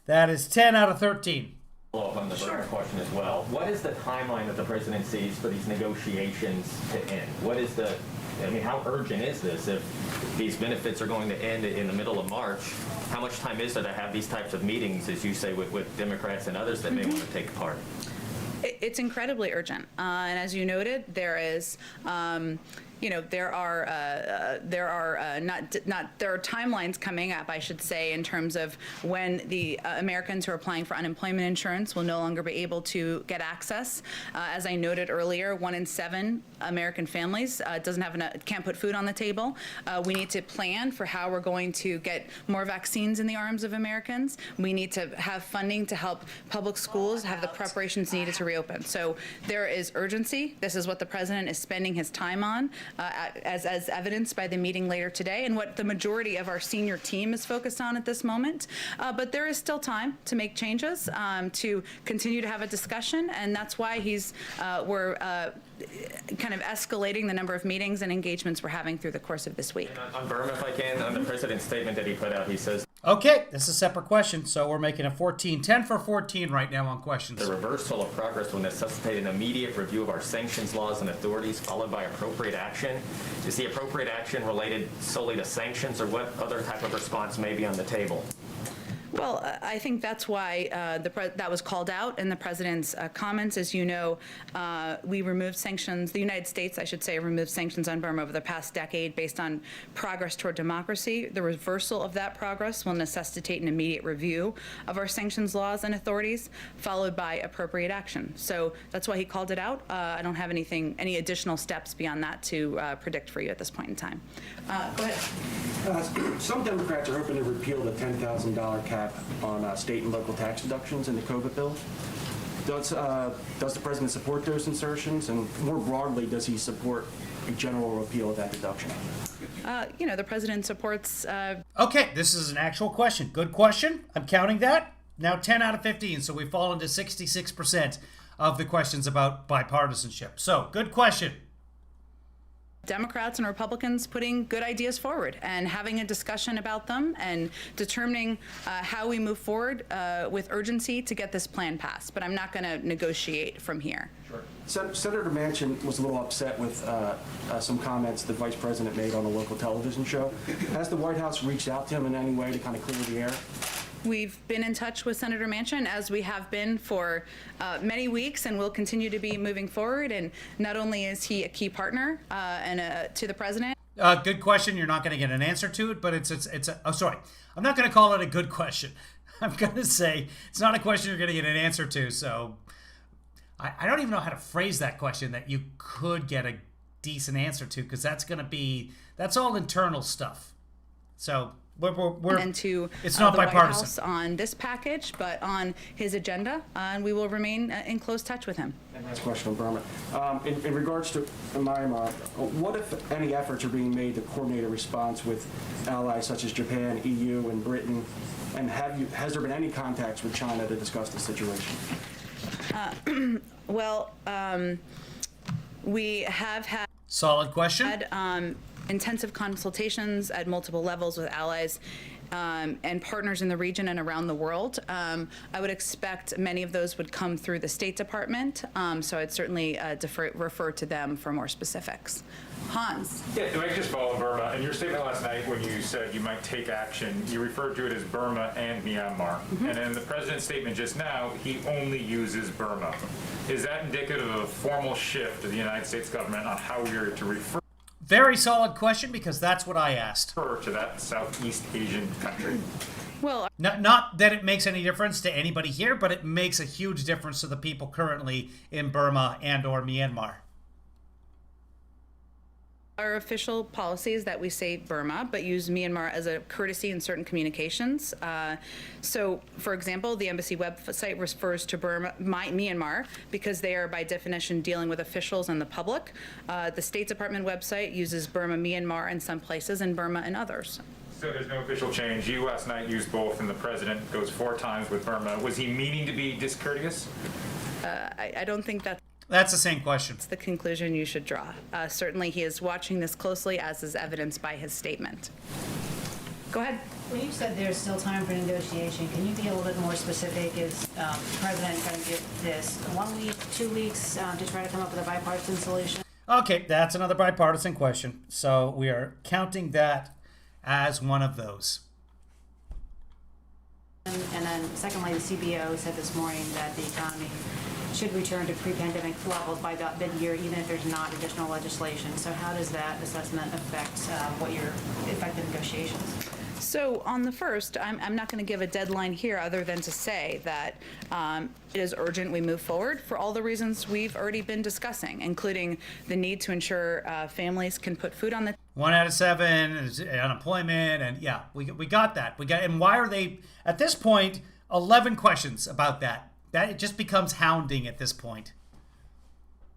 [SPEAKER 1] That is 10 out of 13.
[SPEAKER 8] follow-up on the Bernie question as well. What is the timeline that the president sees for these negotiations to end? How urgent is this? If these benefits are going to end in the middle of March, how much time is there to have these types of meetings, as you say, with Democrats and others that may want to take part?
[SPEAKER 2] It's incredibly urgent. And as you noted, there is there are timelines coming up, I should say, in terms of when the Americans who are applying for unemployment insurance will no longer be able to get access. As I noted earlier, 1 in 7 American families can't put food on the table. We need to plan for how we're going to get more vaccines in the arms of Americans. We need to have funding to help public schools have the preparations needed to reopen. So there is urgency. This is what the president is spending his time on, as evidenced by the meeting later today, and what the majority of our senior team is focused on at this moment. But there is still time to make changes, to continue to have a discussion, and that's why we're kind of escalating the number of meetings and engagements we're having through the course of this week.
[SPEAKER 8] On Burma, if I can, on the president's statement that he put out, he says,
[SPEAKER 1] Okay, this is a separate question, so we're making a 10 for 14 right now on questions.
[SPEAKER 8] the reversal of progress will necessitate an immediate review of our sanctions laws and authorities, followed by appropriate action. Is the appropriate action related solely to sanctions, or what other type of response may be on the table?
[SPEAKER 2] Well, I think that's why that was called out in the president's comments. As you know, we removed sanctions, the United States, I should say, removed sanctions on Burma over the past decade based on progress toward democracy. The reversal of that progress will necessitate an immediate review of our sanctions laws and authorities, followed by appropriate action. So that's why he called it out. I don't have any additional steps beyond that to predict for you at this point in time. Go ahead.
[SPEAKER 9] Some Democrats are hoping to repeal the $10,000 cap on state and local tax deductions in the COVID bill. Does the president support those insertions? And more broadly, does he support a general repeal of that deduction?
[SPEAKER 2] The president supports.
[SPEAKER 1] Okay, this is an actual question. Good question. I'm counting that. Now 10 out of 15, so we've fallen to 66% of the questions about bipartisanship. So, good question.
[SPEAKER 2] Democrats and Republicans putting good ideas forward and having a discussion about them and determining how we move forward with urgency to get this plan passed. But I'm not going to negotiate from here.
[SPEAKER 9] Sure. Senator Manchin was a little upset with some comments the vice president made on a local television show. Has the White House reached out to him in any way to kind of clear the air?
[SPEAKER 2] We've been in touch with Senator Manchin, as we have been for many weeks, and will continue to be moving forward. And not only is he a key partner to the president.
[SPEAKER 1] Good question. You're not going to get an answer to it, but sorry. I'm not going to call it a good question. I'm going to say it's not a question you're going to get an answer to. So I don't even know how to phrase that question that you could get a decent answer to, because that's all internal stuff. So it's not
[SPEAKER 2] the
[SPEAKER 1] bipartisan.
[SPEAKER 2] White House on this package, but on his agenda, and we will remain in close touch with him.
[SPEAKER 9] And last question on Burma. In regards to Myanmar, what, if any, efforts are being made to coordinate a response with allies such as Japan, EU, and Britain? And has there been any contacts with China to discuss the situation?
[SPEAKER 2] We have had
[SPEAKER 1] solid question.
[SPEAKER 2] Intensive consultations at multiple levels with allies and partners in the region and around the world. I would expect many of those would come through the State Department, so I'd certainly refer to them for more specifics. Hans.
[SPEAKER 10] Yeah, if I could just follow Burma. In your statement last night when you said you might take action, you referred to it as Burma and Myanmar. Mm-hmm. And in the president's statement just now, he only uses Burma. Is that indicative of a formal shift of the United States government on how we are to refer
[SPEAKER 1] Very solid question, because that's what I asked.
[SPEAKER 10] to that Southeast Asian country?
[SPEAKER 2] Well,
[SPEAKER 1] not that it makes any difference to anybody here, but it makes a huge difference to the people currently in Burma and or Myanmar.
[SPEAKER 2] our official policy is that we say Burma, but use Myanmar as a courtesy in certain communications. So, for example, the embassy website refers to Myanmar because they are, by definition, dealing with officials and the public. The State Department website uses Burma, Myanmar in some places and Burma in others.
[SPEAKER 10] So there's no official change. You last night used both, and the president goes 4 times with Burma. Was he meaning to be discourteous?
[SPEAKER 2] I don't think
[SPEAKER 1] that's the same question.
[SPEAKER 2] It's the conclusion you should draw. Certainly, he is watching this closely, as is evidenced by his statement. Go ahead.
[SPEAKER 11] When you said there's still time for negotiation, can you be a little bit more specific? Is the president going to give this 1 week, 2 weeks to try to come up with a bipartisan solution?
[SPEAKER 1] Okay, that's another bipartisan question. So we are counting that as one of those.
[SPEAKER 11] And then secondly, the CBO said this morning that the economy should return to pre-pandemic levels by about mid-year, even if there's not additional legislation. So how does that assessment affect the negotiations?
[SPEAKER 2] So on the first, I'm not going to give a deadline here other than to say that it is urgent we move forward for all the reasons we've already been discussing, including the need to ensure families can put food on the
[SPEAKER 1] 1 out of 7 is unemployment, and yeah, we got that. And why are they at this point? 11 questions about that. That it just becomes hounding at this point.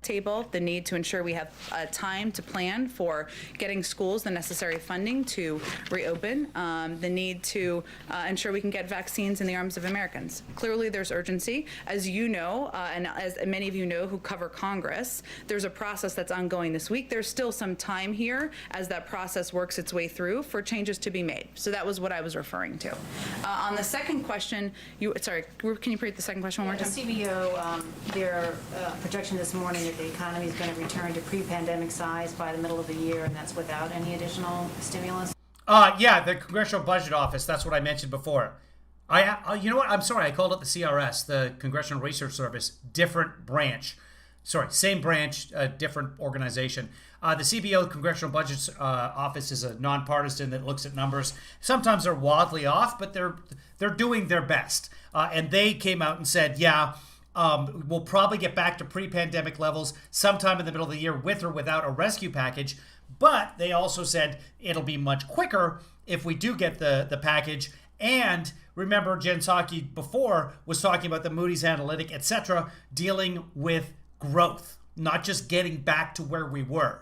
[SPEAKER 2] Table, the need to ensure we have time to plan for getting schools the necessary funding to reopen, the need to ensure we can get vaccines in the arms of Americans. Clearly there's urgency. As you know, and as many of you know who cover Congress, there's a process that's ongoing this week. There's still some time here as that process works its way through for changes to be made. So that was what I was referring to. On the second question, can you repeat the second question one more time?
[SPEAKER 11] The CBO, their projection this morning that the economy is going to return to pre-pandemic size by the middle of the year, and that's without any additional stimulus.
[SPEAKER 1] Yeah, the Congressional Budget Office. That's what I mentioned before. You know what? I'm sorry. I called it the CRS, the Congressional Research Service, different branch. Sorry, same branch, different organization. The CBO, Congressional Budget Office, is a nonpartisan that looks at numbers. Sometimes they're wildly off, but they're doing their best. And they came out and said, yeah. We'll probably get back to pre-pandemic levels sometime in the middle of the year with or without a rescue package. But they also said it'll be much quicker if we do get the package. And remember, Jen Psaki before was talking about the Moody's Analytic, etc., dealing with growth, not just getting back to where we were.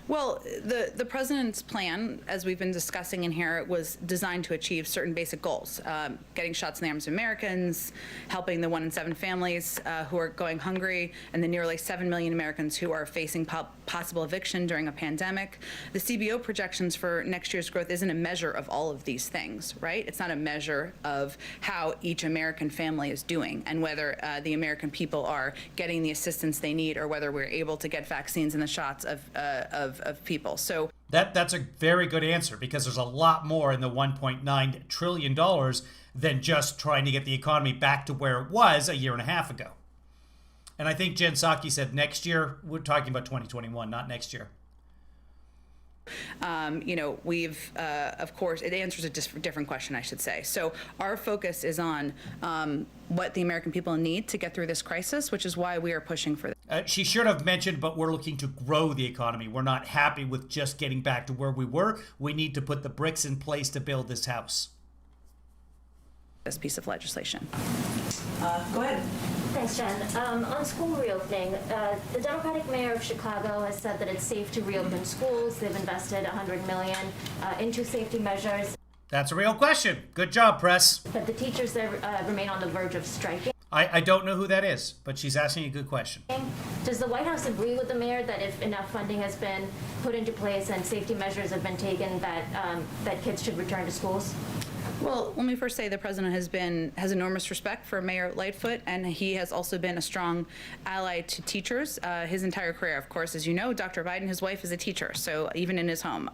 [SPEAKER 2] Well, the president's plan, as we've been discussing in here, was designed to achieve certain basic goals. Getting shots in the arms of Americans, helping the 1 in 7 families who are going hungry, and the nearly 7 million Americans who are facing possible eviction during a pandemic. The CBO projections for next year's growth isn't a measure of all of these things, right? It's not a measure of how each American family is doing and whether the American people are getting the assistance they need or whether we're able to get vaccines and the shots of people. So
[SPEAKER 1] that's a very good answer, because there's a lot more in the $1.9 trillion than just trying to get the economy back to where it was a year and a half ago. And I think Jen Psaki said next year. We're talking about 2021, not next year.
[SPEAKER 2] We've, of course, it answers a different question, I should say. So our focus is on what the American people need to get through this crisis, which is why we are pushing for this.
[SPEAKER 1] She should have mentioned, but we're looking to grow the economy. We're not happy with just getting back to where we were. We need to put the bricks in place to build this house.
[SPEAKER 2] This piece of legislation.
[SPEAKER 6] Go ahead.
[SPEAKER 12] Thanks, Jen. On school reopening, the Democratic mayor of Chicago has said that it's safe to reopen schools. They've invested $100 million into safety measures.
[SPEAKER 1] That's a real question. Good job, press.
[SPEAKER 12] But the teachers there remain on the verge of striking.
[SPEAKER 1] I don't know who that is, but she's asking a good question.
[SPEAKER 12] Does the White House agree with the mayor that if enough funding has been put into place and safety measures have been taken, that kids should return to schools?
[SPEAKER 2] Well, let me first say the president has enormous respect for Mayor Lightfoot, and he has also been a strong ally to teachers his entire career. Of course, as you know, Dr. Biden, his wife, is a teacher, so even in his home.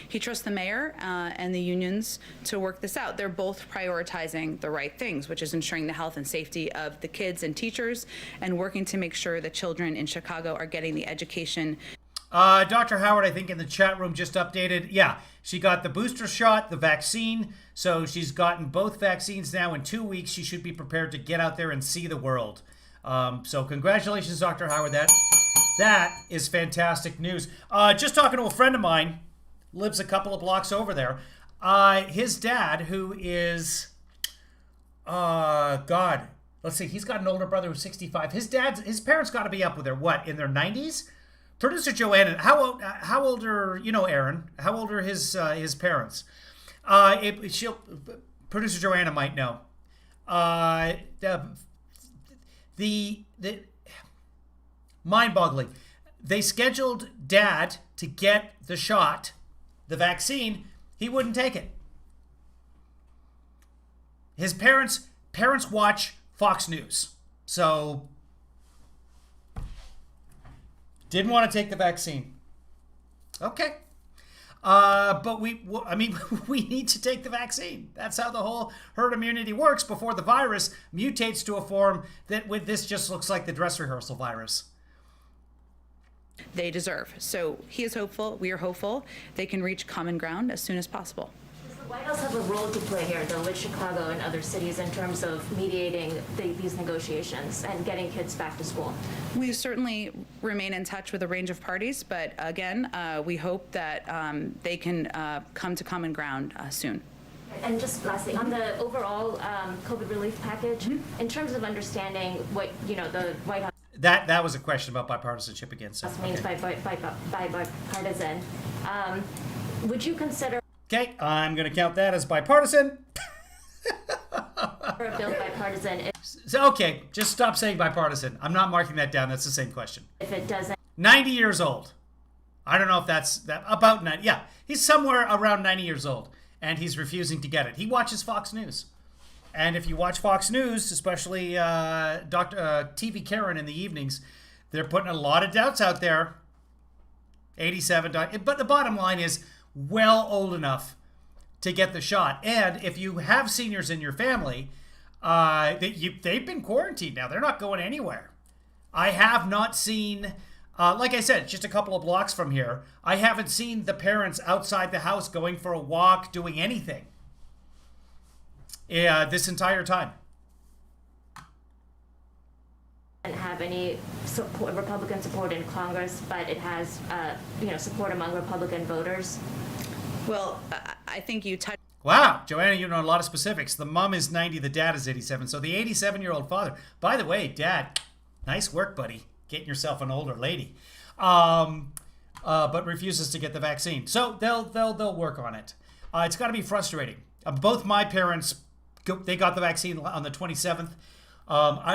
[SPEAKER 2] He trusts the mayor and the unions to work this out. They're both prioritizing the right things, which is ensuring the health and safety of the kids and teachers and working to make sure that children in Chicago are getting the education.
[SPEAKER 1] Dr. Howard, I think in the chat room just updated. Yeah, she got the booster shot, the vaccine. So she's gotten both vaccines now. In 2 weeks, she should be prepared to get out there and see the world. So congratulations, Dr. Howard. That is fantastic news. Just talking to a friend of mine, lives a couple of blocks over there. His dad, who is, let's see, he's got an older brother who's 65. His parents got to be up with in their 90s? Producer Joanna, how old are, Aaron? How old are his parents? Producer Joanna might know. The mind-boggling. They scheduled Dad to get the shot, the vaccine. He wouldn't take it. His parents watch Fox News, so didn't want to take the vaccine. Okay. But I mean, we need to take the vaccine. That's how the whole herd immunity works before the virus mutates to a form that with this just looks like the dress rehearsal virus.
[SPEAKER 2] They deserve. So he is hopeful. We are hopeful they can reach common ground as soon as possible.
[SPEAKER 12] Does the White House have a role to play here, though, with Chicago and other cities in terms of mediating these negotiations and getting kids back to school?
[SPEAKER 2] We certainly remain in touch with a range of parties, but again, we hope that they can come to common ground soon.
[SPEAKER 12] And just lastly, on the overall COVID relief package, in terms of understanding what, the White House
[SPEAKER 1] That was a question about bipartisanship again. So,
[SPEAKER 12] means
[SPEAKER 1] okay.
[SPEAKER 12] by bipartisan, would you consider
[SPEAKER 1] Okay, I'm going to count that as bipartisan.
[SPEAKER 12] a bill bipartisan
[SPEAKER 1] So, okay, just stop saying bipartisan. I'm not marking that down. That's the same question.
[SPEAKER 12] if it doesn't?
[SPEAKER 1] 90 years old. I don't know if that's about 90. Yeah, he's somewhere around 90 years old, and he's refusing to get it. He watches Fox News. And if you watch Fox News, especially TV Karen in the evenings, they're putting a lot of doubts out there. 87. But the bottom line is well old enough to get the shot. And if you have seniors in your family, they've been quarantined now. They're not going anywhere. I have not seen, like I said, just a couple of blocks from here, I haven't seen the parents outside the house going for a walk, doing anything. This entire time.
[SPEAKER 12] And have any support, Republican support in Congress, but it has, support among Republican voters.
[SPEAKER 2] Well, I think you touched.
[SPEAKER 1] Wow, Joanna, you know a lot of specifics. The mom is 90, the dad is 87. So the 87-year-old father. By the way, Dad, nice work, buddy, getting yourself an older lady, but refuses to get the vaccine. So they'll work on it. It's got to be frustrating. Both my parents, they got the vaccine on the 27th.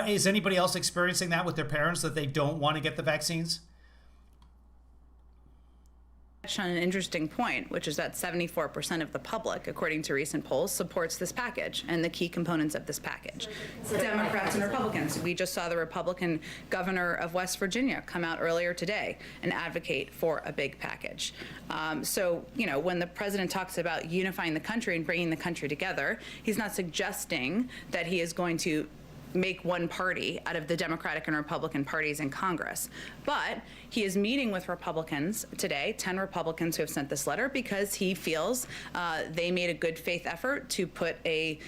[SPEAKER 1] Is anybody else experiencing that with their parents, that they don't want to get the vaccines?
[SPEAKER 2] On an interesting point, which is that 74% of the public, according to recent polls, supports this package and the key components of this package. Democrats and Republicans. We just saw the Republican governor of West Virginia come out earlier today and advocate for a big package. So, when the president talks about unifying the country and bringing the country together, he's not suggesting that he is going to make one party out of the Democratic and Republican parties in Congress. But he is meeting with Republicans today, 10 Republicans who have sent this letter, because he feels they made a good faith effort to put the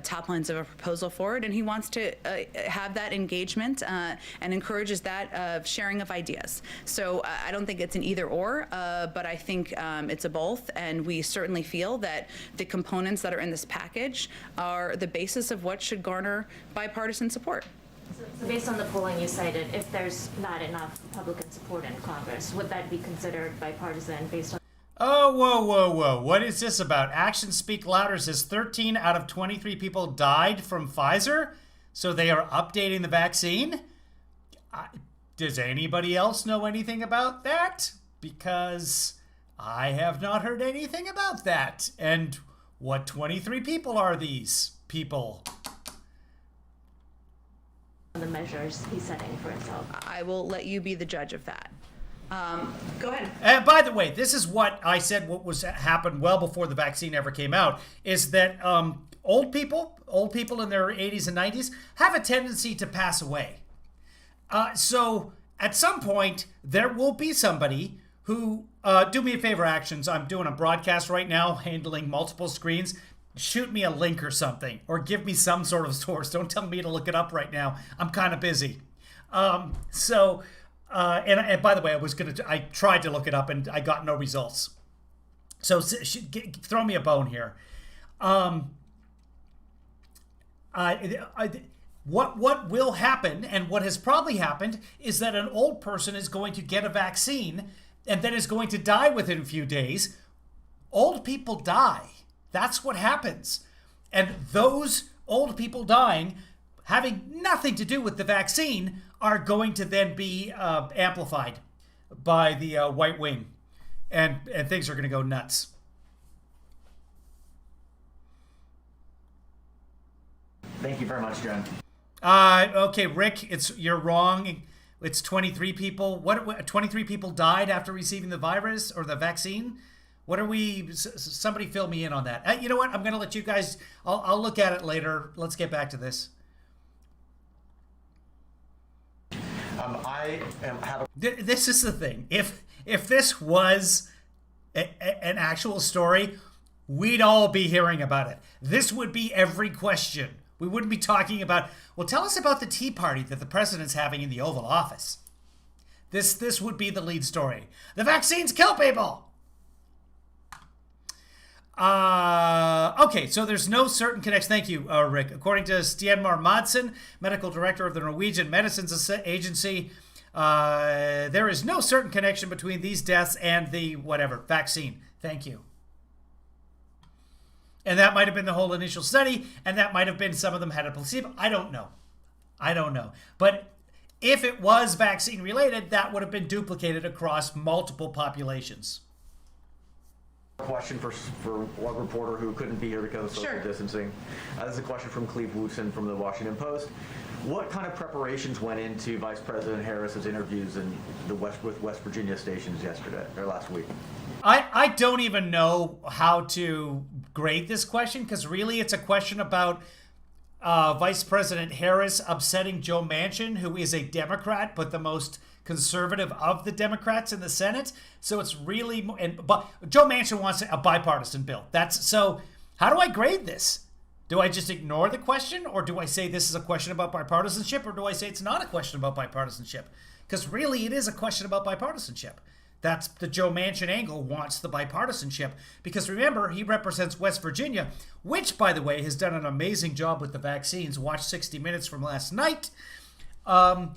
[SPEAKER 2] top lines of a proposal forward, and he wants to have that engagement and encourages that sharing of ideas. So I don't think it's an either or, but I think it's a both, and we certainly feel that the components that are in this package are the basis of what should garner bipartisan support.
[SPEAKER 12] So based on the polling you cited, if there's not enough Republican support in Congress, would that be considered bipartisan based on?
[SPEAKER 1] Oh, whoa. What is this about? Actions speak louder says 13 out of 23 people died from Pfizer, so they are updating the vaccine? Does anybody else know anything about that? Because I have not heard anything about that. And what 23 people are these people?
[SPEAKER 12] The measures he's setting for himself.
[SPEAKER 2] I will let you be the judge of that. Go ahead.
[SPEAKER 1] And by the way, this is what I said what was happened well before the vaccine ever came out, is that old people in their 80s and 90s have a tendency to pass away. So at some point, there will be somebody who, do me a favor, Actions, I'm doing a broadcast right now, handling multiple screens. Shoot me a link or something, or give me some sort of source. Don't tell me to look it up right now. I'm kind of busy. And by the way, I tried to look it up and I got no results. So throw me a bone here. What will happen, and what has probably happened, is that an old person is going to get a vaccine and then is going to die within a few days. Old people die. That's what happens. And those old people dying, having nothing to do with the vaccine, are going to then be amplified by the white wing. And things are going to go nuts.
[SPEAKER 8] Thank you very much, John.
[SPEAKER 1] Okay, Rick, you're wrong. It's 23 people. What 23 people died after receiving the virus or the vaccine? What are we? Somebody fill me in on that. You know what? I'm going to let you guys. I'll look at it later. Let's get back to this. This is the thing. If this was an actual story, we'd all be hearing about it. This would be every question. We wouldn't be talking about, well, tell us about the tea party that the president's having in the Oval Office. This would be the lead story. The vaccines kill people. Okay, so there's no certain connection. Thank you, Rick. According to Stienmar Madsen, medical director of the Norwegian Medicines Agency, there is no certain connection between these deaths and the whatever vaccine. Thank you. And that might have been the whole initial study, and that might have been some of them had a placebo. I don't know. But if it was vaccine related, that would have been duplicated across multiple populations.
[SPEAKER 13] Question for one reporter who couldn't be here because of social distancing. This is a question from Cleve Wootson from the Washington Post. What kind of preparations went into Vice President Harris's interviews in with West Virginia stations last week?
[SPEAKER 1] I don't even know how to grade this question, because really it's a question about Vice President Harris upsetting Joe Manchin, who is a Democrat, but the most conservative of the Democrats in the Senate. So it's really, but Joe Manchin wants a bipartisan bill. So how do I grade this? Do I just ignore the question, or do I say this is a question about bipartisanship, or do I say it's not a question about bipartisanship? Because really it is a question about bipartisanship. That's the Joe Manchin angle, wants the bipartisanship. Because remember, he represents West Virginia, which, by the way, has done an amazing job with the vaccines. Watch 60 Minutes from last night. I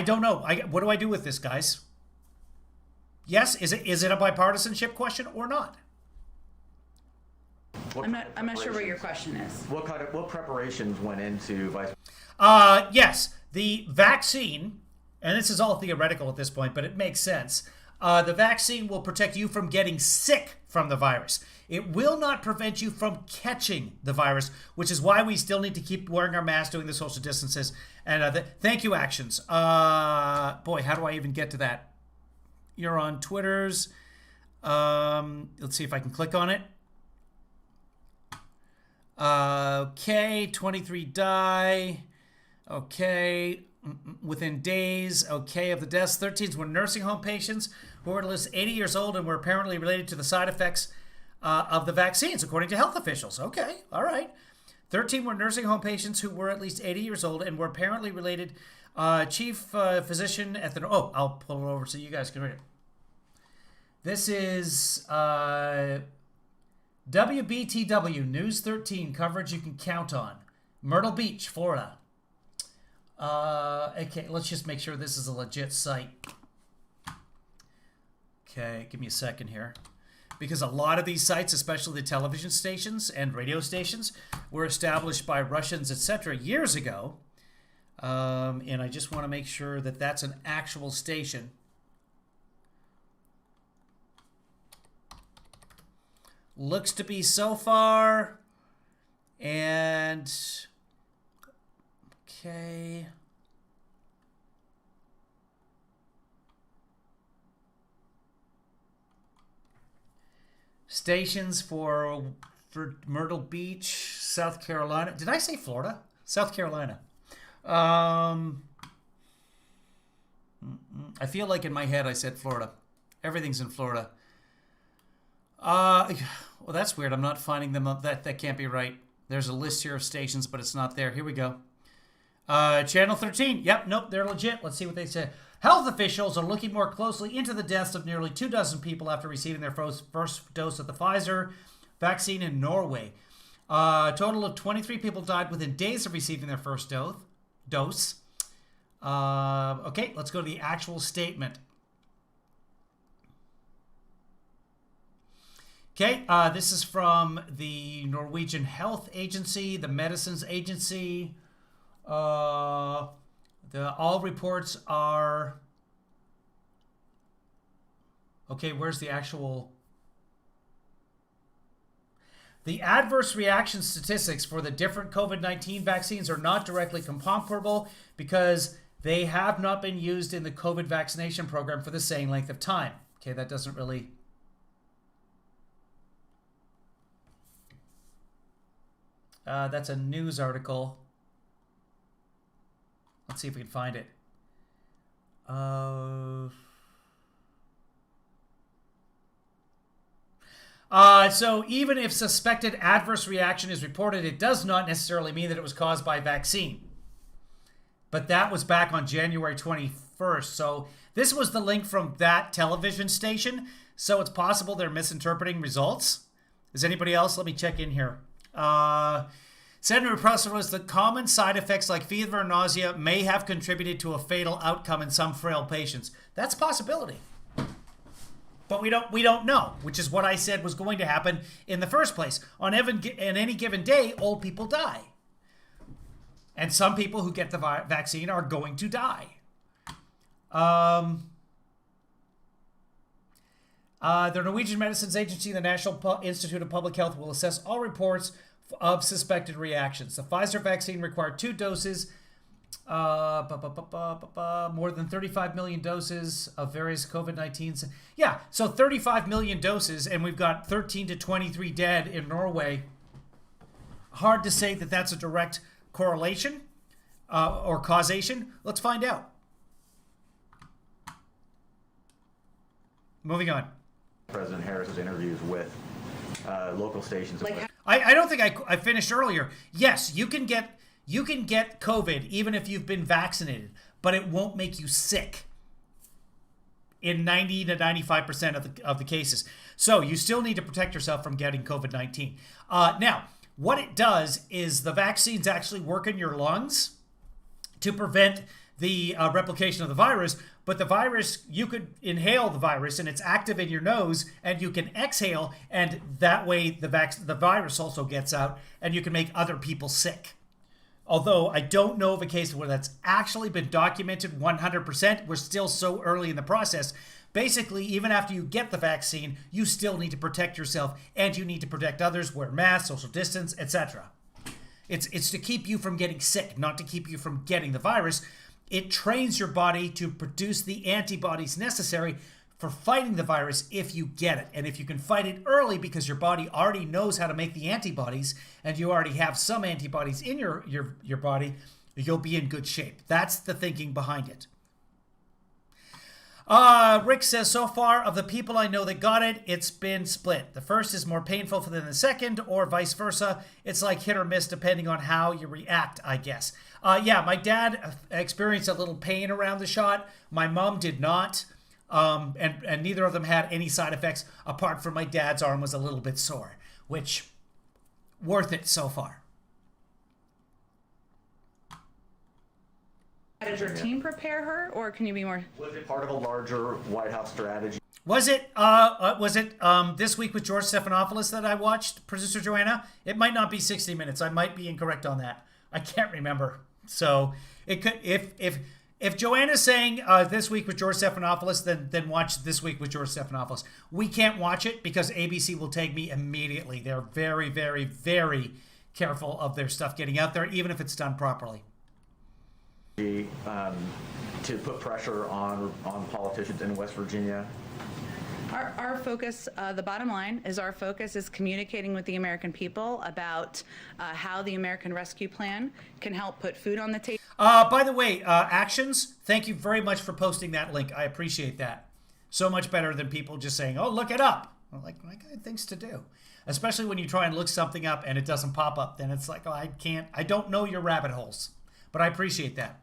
[SPEAKER 1] don't know. What do I do with this, guys? Yes, is it a bipartisanship question or not?
[SPEAKER 2] I'm not sure what your question is.
[SPEAKER 13] What preparations went into Vice?
[SPEAKER 1] Yes, the vaccine, and this is all theoretical at this point, but it makes sense. The vaccine will protect you from getting sick from the virus. It will not prevent you from catching the virus, which is why we still need to keep wearing our masks, doing the social distances, and thank you actions. Boy, how do I even get to that? You're on Twitter's. Let's see if I can click on it. Okay, 23 die. Okay, within days. Okay, of the deaths, 13 were nursing home patients who were at least 80 years old and were apparently related to the side effects of the vaccines, according to health officials. Okay, all right. 13 were nursing home patients who were at least 80 years old and were apparently related. Chief physician at the... Oh, I'll pull it over so you guys can read it. This is WBTW News 13 coverage you can count on. Myrtle Beach, Florida. Okay, let's just make sure this is a legit site. Okay, give me a second here. Because a lot of these sites, especially the television stations and radio stations, were established by Russians, etc. years ago. And I just want to make sure that that's an actual station. Looks to be so far. And... okay... stations for Myrtle Beach, South Carolina. Did I say Florida? South Carolina. I feel like in my head I said Florida. Everything's in Florida. Well, that's weird. I'm not finding them. That can't be right. There's a list here of stations, but it's not there. Here we go. Channel 13. Yep, nope, they're legit. Let's see what they say. Health officials are looking more closely into the deaths of nearly 24 people after receiving their first dose of the Pfizer vaccine in Norway. A total of 23 people died within days of receiving their first dose. Okay, let's go to the actual statement. Okay, this is from the Norwegian Health Agency, the Medicines Agency. All reports are... okay, where's the actual... the adverse reaction statistics for the different COVID-19 vaccines are not directly comparable because they have not been used in the COVID vaccination program for the same length of time. Okay, that doesn't really... That's a news article. Let's see if we can find it. So even if suspected adverse reaction is reported, it does not necessarily mean that it was caused by vaccine. But that was back on January 21st. So this was the link from that television station. So it's possible they're misinterpreting results. Is anybody else? Let me check in here. Senator Presser was the common side effects like fever and nausea may have contributed to a fatal outcome in some frail patients. That's a possibility. But we don't know, which is what I said was going to happen in the first place. On any given day, old people die. And some people who get the vaccine are going to die. The Norwegian Medicines Agency and the National Institute of Public Health will assess all reports of suspected reactions. The Pfizer vaccine required 2 doses, more than 35 million doses of various COVID-19. Yeah, so 35 million doses, and we've got 13 to 23 dead in Norway. Hard to say that that's a direct correlation or causation. Let's find out. Moving on.
[SPEAKER 13] President Harris's interviews with local stations.
[SPEAKER 1] I don't think I finished earlier. Yes, you can get COVID even if you've been vaccinated, but it won't make you sick in 90 to 95% of the cases. So you still need to protect yourself from getting COVID-19. Now, what it does is the vaccines actually work in your lungs to prevent the replication of the virus, but the virus, you could inhale the virus and it's active in your nose and you can exhale, and that way the virus also gets out and you can make other people sick. Although I don't know of a case where that's actually been documented 100%. We're still so early in the process. Basically, even after you get the vaccine, you still need to protect yourself and you need to protect others, wear masks, social distance, etc. It's to keep you from getting sick, not to keep you from getting the virus. It trains your body to produce the antibodies necessary for fighting the virus if you get it. And if you can fight it early because your body already knows how to make the antibodies and you already have some antibodies in your body, you'll be in good shape. That's the thinking behind it. Rick says, so far of the people I know that got it, it's been split. The first is more painful than the second, or vice versa. It's like hit or miss depending on how you react, I guess. Yeah, my dad experienced a little pain around the shot. My mom did not. And neither of them had any side effects apart from my dad's arm was a little bit sore, which worth it so far.
[SPEAKER 2] How did your team prepare her, or can you be more?
[SPEAKER 13] Was it part of a larger White House strategy?
[SPEAKER 1] Was it This Week with George Stephanopoulos that I watched, producer Joanna? It might not be 60 Minutes. I might be incorrect on that. I can't remember. So it could, if Joanna's saying This Week with George Stephanopoulos, then watch This Week with George Stephanopoulos. We can't watch it because ABC will tag me immediately. They're very, very, very careful of their stuff getting out there, even if it's done properly.
[SPEAKER 13] To put pressure on politicians in West Virginia?
[SPEAKER 2] Our focus, the bottom line is our focus is communicating with the American people about how the American Rescue Plan can help put food on the table.
[SPEAKER 1] By the way, Actions, thank you very much for posting that link. I appreciate that. So much better than people just saying, oh, look it up. I'm like, I got things to do. Especially when you try and look something up and it doesn't pop up. Then it's like, oh, I don't know your rabbit holes. But I appreciate that.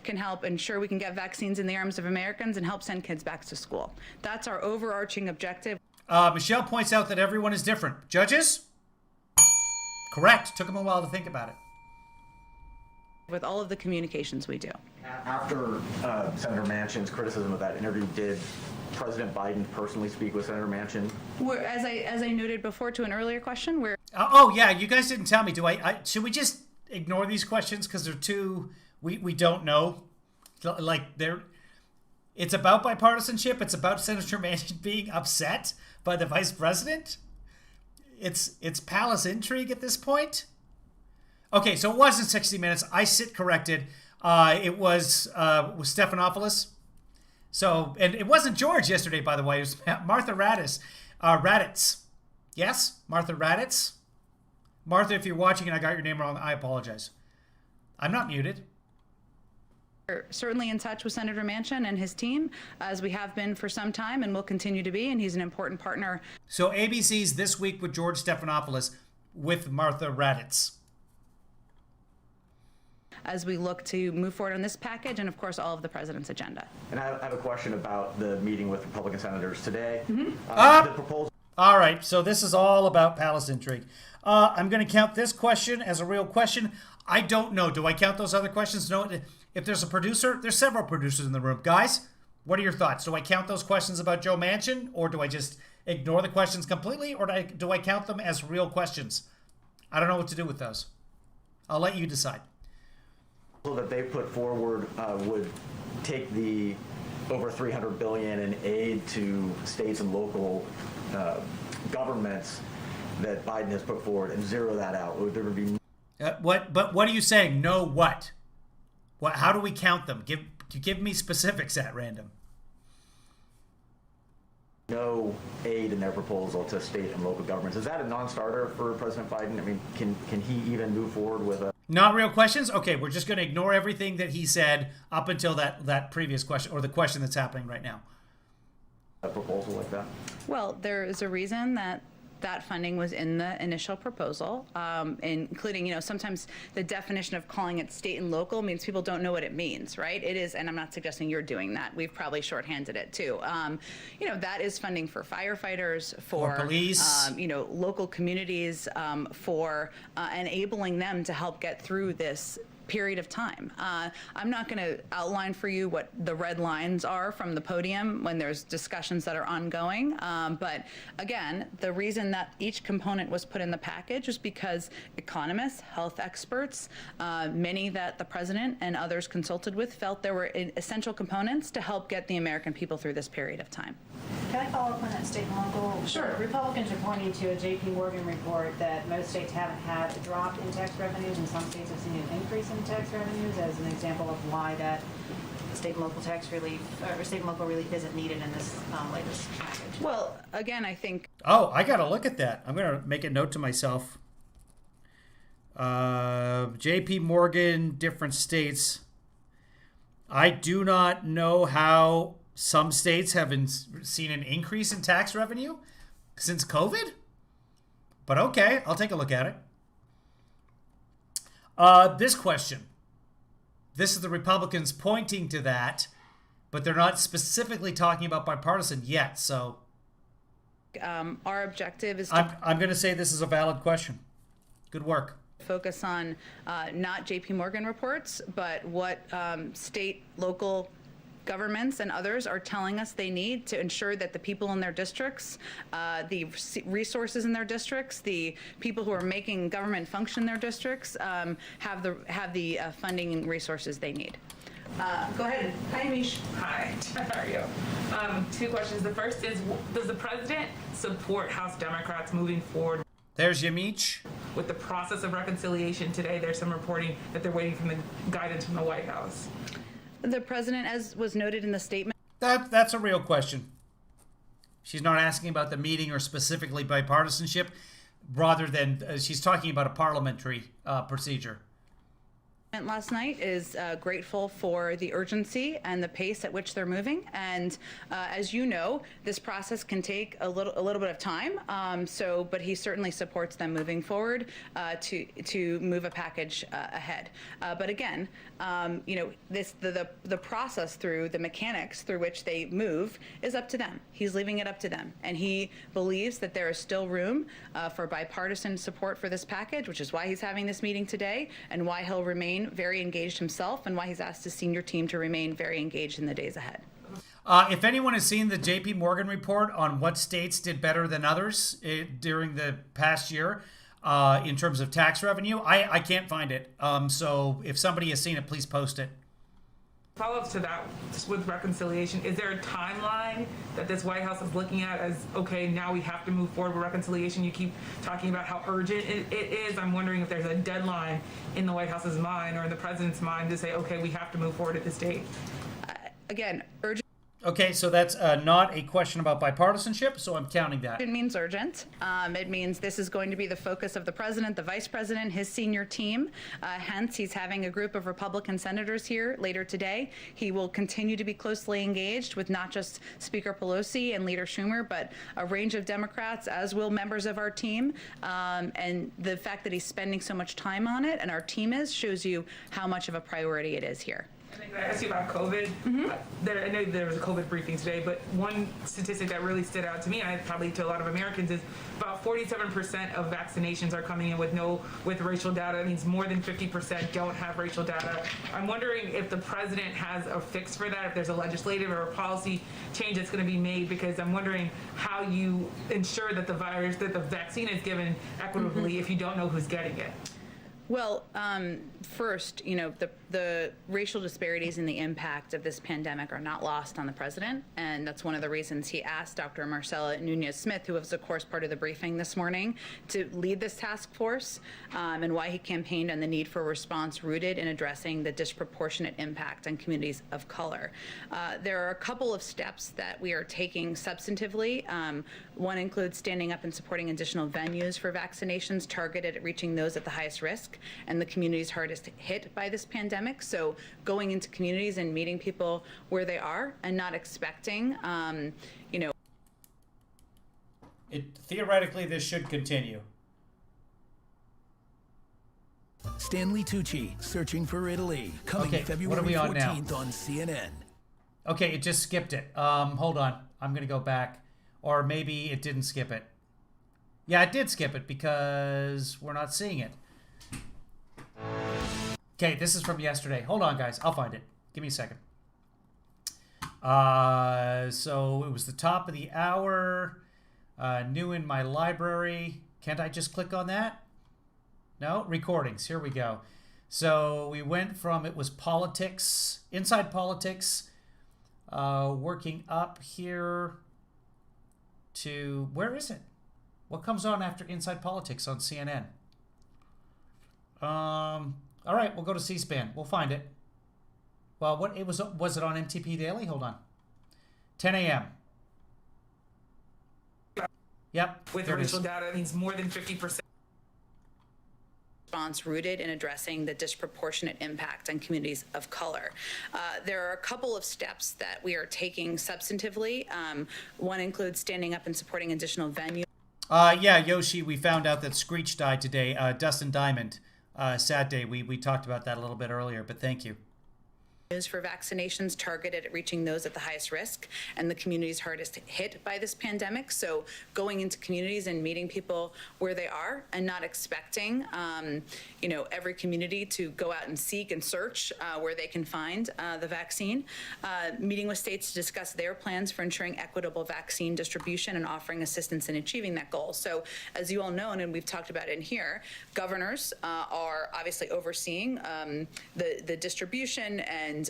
[SPEAKER 2] Can help ensure we can get vaccines in the arms of Americans and help send kids back to school. That's our overarching objective.
[SPEAKER 1] Michelle points out that everyone is different. Judges? Correct. Took them a while to think about it.
[SPEAKER 2] With all of the communications we do.
[SPEAKER 13] After Senator Manchin's criticism of that interview, did President Biden personally speak with Senator Manchin?
[SPEAKER 2] As I noted before to an earlier question, where
[SPEAKER 1] oh yeah, you guys didn't tell me. Should we just ignore these questions because they're too? We don't know. Like it's about bipartisanship. It's about Senator Manchin being upset by the vice president. It's palace intrigue at this point. Okay, so it wasn't 60 Minutes. I sit corrected. It was Stephanopoulos. So, and it wasn't George yesterday, by the way. It was Martha Raddatz. Yes? Martha Raddatz? Martha, if you're watching and I got your name wrong, I apologize. I'm not muted.
[SPEAKER 2] We're certainly in touch with Senator Manchin and his team, as we have been for some time and will continue to be, and he's an important partner.
[SPEAKER 1] So ABC's This Week with George Stephanopoulos with Martha Raddatz.
[SPEAKER 2] As we look to move forward on this package and, of course, all of the president's agenda.
[SPEAKER 13] And I have a question about the meeting with Republican senators today. The proposal.
[SPEAKER 1] All right, so this is all about palace intrigue. I'm going to count this question as a real question. I don't know. Do I count those other questions? No. If there's a producer, there's several producers in the room. Guys, what are your thoughts? Do I count those questions about Joe Manchin, or do I just ignore the questions completely, or do I count them as real questions? I don't know what to do with those. I'll let you decide.
[SPEAKER 13] That they put forward would take the over $300 billion in aid to states and local governments that Biden has put forward and zero that out. There would be
[SPEAKER 1] But what are you saying? No what? What? How do we count them? Give me specifics at random.
[SPEAKER 13] no aid in their proposal to state and local governments. Is that a non-starter for President Biden? I mean, can he even move forward with a...
[SPEAKER 1] Not real questions? Okay, we're just going to ignore everything that he said up until that previous question, or the question that's happening right now.
[SPEAKER 13] A proposal like that?
[SPEAKER 2] Well, there is a reason that funding was in the initial proposal, including, sometimes the definition of calling it state and local means people don't know what it means, right? It is, and I'm not suggesting you're doing that. We've probably shorthanded it too. That is funding for firefighters, for
[SPEAKER 1] police,
[SPEAKER 2] local communities, for enabling them to help get through this period of time. I'm not going to outline for you what the red lines are from the podium when there's discussions that are ongoing. But again, the reason that each component was put in the package was because economists, health experts, many that the president and others consulted with felt there were essential components to help get the American people through this period of time.
[SPEAKER 11] Can I follow up on that state and local?
[SPEAKER 2] Sure.
[SPEAKER 11] Republicans are pointing to a J.P. Morgan report that most states haven't had a drop in tax revenues, and some states have seen an increase in tax revenues as an example of why that state and local tax relief or state and local relief isn't needed in this latest package.
[SPEAKER 2] Well, again, I think.
[SPEAKER 1] Oh, I got to look at that. I'm going to make a note to myself. J.P. Morgan, different states. I do not know how some states have seen an increase in tax revenue since COVID, but okay, I'll take a look at it. This question. This is the Republicans pointing to that, but they're not specifically talking about bipartisan yet, so...
[SPEAKER 2] our objective is
[SPEAKER 1] I'm going to say this is a valid question. Good work.
[SPEAKER 2] Focus on not J.P. Morgan reports, but what state, local governments and others are telling us they need to ensure that the people in their districts, the resources in their districts, the people who are making government function in their districts have the funding and resources they need. Go ahead. Hi, Mish.
[SPEAKER 14] Hi, how are you? Two questions. The first is, does the president support House Democrats moving forward?
[SPEAKER 1] There's Yamich.
[SPEAKER 14] With the process of reconciliation today, there's some reporting that they're waiting for the guidance from the White House.
[SPEAKER 2] The president, as was noted in the statement.
[SPEAKER 1] That's a real question. She's not asking about the meeting or specifically bipartisanship, rather than she's talking about a parliamentary procedure.
[SPEAKER 2] Last night is grateful for the urgency and the pace at which they're moving, and as you know, this process can take a little bit of time. But he certainly supports them moving forward to move a package ahead. But again, the process through the mechanics through which they move is up to them. He's leaving it up to them, and he believes that there is still room for bipartisan support for this package, which is why he's having this meeting today, and why he'll remain very engaged himself, and why he's asked his senior team to remain very engaged in the days ahead.
[SPEAKER 1] If anyone has seen the J.P. Morgan report on what states did better than others during the past year in terms of tax revenue, I can't find it. So if somebody has seen it, please post it.
[SPEAKER 14] Follow-up to that, just with reconciliation, is there a timeline that this White House is looking at as, okay, now we have to move forward with reconciliation? You keep talking about how urgent it is. I'm wondering if there's a deadline in the White House's mind or in the president's mind to say, okay, we have to move forward at this date.
[SPEAKER 2] Again, urgent.
[SPEAKER 1] Okay, so that's not a question about bipartisanship, so I'm counting that.
[SPEAKER 2] It means urgent. It means this is going to be the focus of the president, the vice president, his senior team. Hence, he's having a group of Republican senators here later today. He will continue to be closely engaged with not just Speaker Pelosi and Leader Schumer, but a range of Democrats, as will members of our team. And the fact that he's spending so much time on it, and our team is, shows you how much of a priority it is here.
[SPEAKER 14] I asked you about COVID. I know there was a COVID briefing today, but one statistic that really stood out to me, and probably to a lot of Americans, is about 47% of vaccinations are coming in with racial data. That means more than 50% don't have racial data. I'm wondering if the president has a fix for that, if there's a legislative or a policy change that's going to be made, because I'm wondering how you ensure that the vaccine is given equitably if you don't know who's getting it.
[SPEAKER 2] Well, first, the racial disparities and the impact of this pandemic are not lost on the president, and that's one of the reasons he asked Dr. Marcela Nunez-Smith, who was, of course, part of the briefing this morning, to lead this task force, and why he campaigned on the need for a response rooted in addressing the disproportionate impact on communities of color. There are a couple of steps that we are taking substantively. One includes standing up and supporting additional venues for vaccinations targeted at reaching those at the highest risk and the communities hardest hit by this pandemic. So going into communities and meeting people where they are and not expecting,
[SPEAKER 1] Theoretically, this should continue.
[SPEAKER 15] Stanley Tucci, Searching for Italy, coming February
[SPEAKER 1] what are we on
[SPEAKER 15] 14th
[SPEAKER 1] now?
[SPEAKER 15] on CNN.
[SPEAKER 1] Okay, it just skipped it. Hold on. I'm going to go back. Or maybe it didn't skip it. Yeah, it did skip it because we're not seeing it. Okay, this is from yesterday. Hold on, guys. I'll find it. Give me a second. So it was the top of the hour. New in my library. Can't I just click on that? No? Recordings. Here we go. So we went from, it was politics, inside politics, working up here to, where is it? What comes on after inside politics on CNN? All right, we'll go to C-SPAN. We'll find it. Well, what it was it on MTP Daily? Hold on. 10 a.m. Yep.
[SPEAKER 14] With racial data, that means more than 50%.
[SPEAKER 2] Response rooted in addressing the disproportionate impact on communities of color. There are a couple of steps that we are taking substantively. One includes standing up and supporting additional venues.
[SPEAKER 1] Yeah, Yoshi, we found out that Screech died today. Dustin Diamond. Sad day. We talked about that a little bit earlier, but thank you.
[SPEAKER 2] For vaccinations targeted at reaching those at the highest risk and the communities hardest hit by this pandemic. So going into communities and meeting people where they are and not expecting, every community to go out and seek and search where they can find the vaccine. Meeting with states to discuss their plans for ensuring equitable vaccine distribution and offering assistance in achieving that goal. So as you all know, and we've talked about it in here, governors are obviously overseeing the distribution and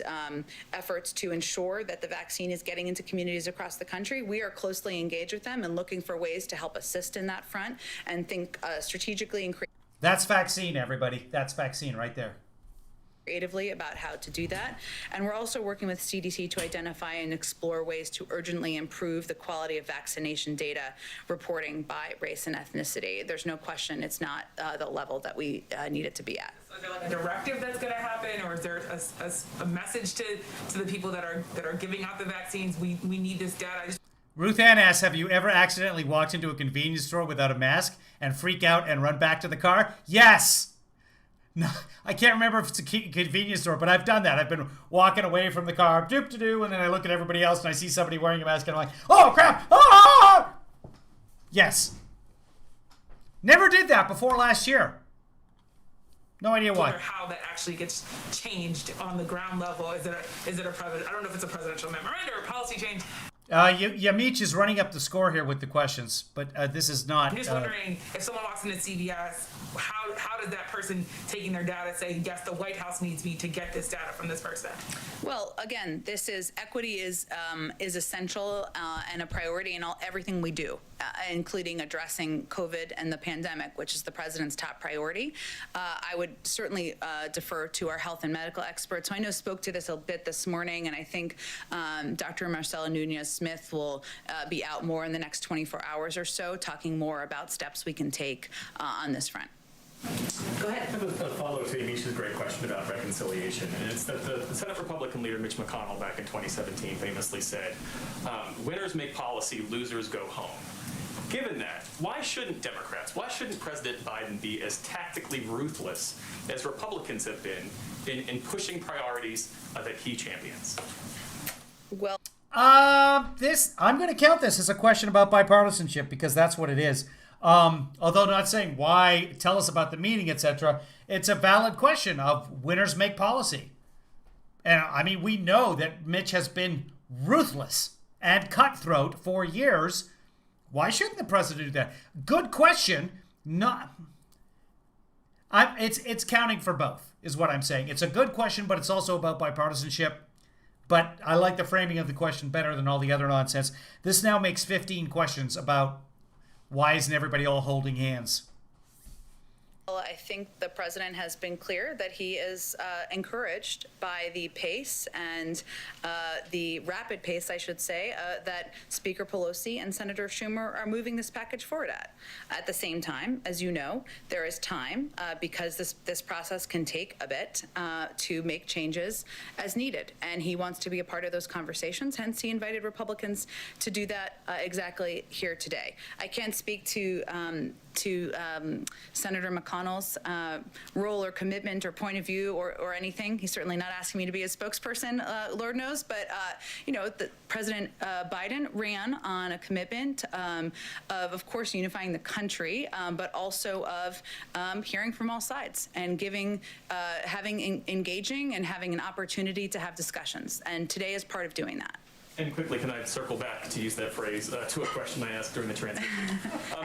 [SPEAKER 2] efforts to ensure that the vaccine is getting into communities across the country. We are closely engaged with them and looking for ways to help assist in that front and think strategically and
[SPEAKER 1] That's vaccine, everybody. That's vaccine right there.
[SPEAKER 2] Creatively about how to do that. And we're also working with CDC to identify and explore ways to urgently improve the quality of vaccination data reporting by race and ethnicity. There's no question it's not the level that we need it to be at.
[SPEAKER 14] Is there like a directive that's going to happen, or is there a message to the people that are giving out the vaccines? We need this data.
[SPEAKER 1] Ruth Ann asks, have you ever accidentally walked into a convenience store without a mask and freak out and run back to the car? Yes! No, I can't remember if it's a convenience store, but I've done that. I've been walking away from the car, doop-de-doo, and then I look at everybody else and I see somebody wearing a mask and I'm like, oh crap! Ah! Yes. Never did that before last year. No idea why.
[SPEAKER 14] How that actually gets changed on the ground level. Is it a president? I don't know if it's a presidential memorandum or a policy change.
[SPEAKER 1] Yamich is running up the score here with the questions, but this is not.
[SPEAKER 14] I'm just wondering if someone walks into CVS, how does that person taking their data say, yes, the White House needs me to get this data from this person?
[SPEAKER 2] Well, again, equity is essential and a priority in everything we do, including addressing COVID and the pandemic, which is the president's top priority. I would certainly defer to our health and medical experts, who I know spoke to this a bit this morning, and I think Dr. Marcela Nunez-Smith will be out more in the next 24 hours or so, talking more about steps we can take on this front.
[SPEAKER 4] Go ahead. I have a follow-up to Amish's great question about reconciliation, and it's that the Senate Republican leader Mitch McConnell back in 2017 famously said, winners make policy, losers go home. Given that, why shouldn't Democrats, why shouldn't President Biden be as tactically ruthless as Republicans have been in pushing priorities that he champions?
[SPEAKER 2] Well,
[SPEAKER 1] I'm going to count this as a question about bipartisanship, because that's what it is. Although not saying why, tell us about the meeting, etc. It's a valid question of winners make policy. And I mean, we know that Mitch has been ruthless and cutthroat for years. Why shouldn't the president do that? Good question. It's counting for both, is what I'm saying. It's a good question, but it's also about bipartisanship. But I like the framing of the question better than all the other nonsense. This now makes 15 questions about why isn't everybody all holding hands?
[SPEAKER 2] Well, I think the president has been clear that he is encouraged by the pace and the rapid pace, I should say, that Speaker Pelosi and Senator Schumer are moving this package forward at. At the same time, as you know, there is time because this process can take a bit to make changes as needed. And he wants to be a part of those conversations. Hence, he invited Republicans to do that exactly here today. I can't speak to Senator McConnell's role or commitment or point of view or anything. He's certainly not asking me to be his spokesperson, Lord knows. But, President Biden ran on a commitment of course, unifying the country, but also of hearing from all sides and engaging and having an opportunity to have discussions. And today is part of doing that.
[SPEAKER 4] And quickly, can I circle back, to use that phrase, to a question I asked during the transition?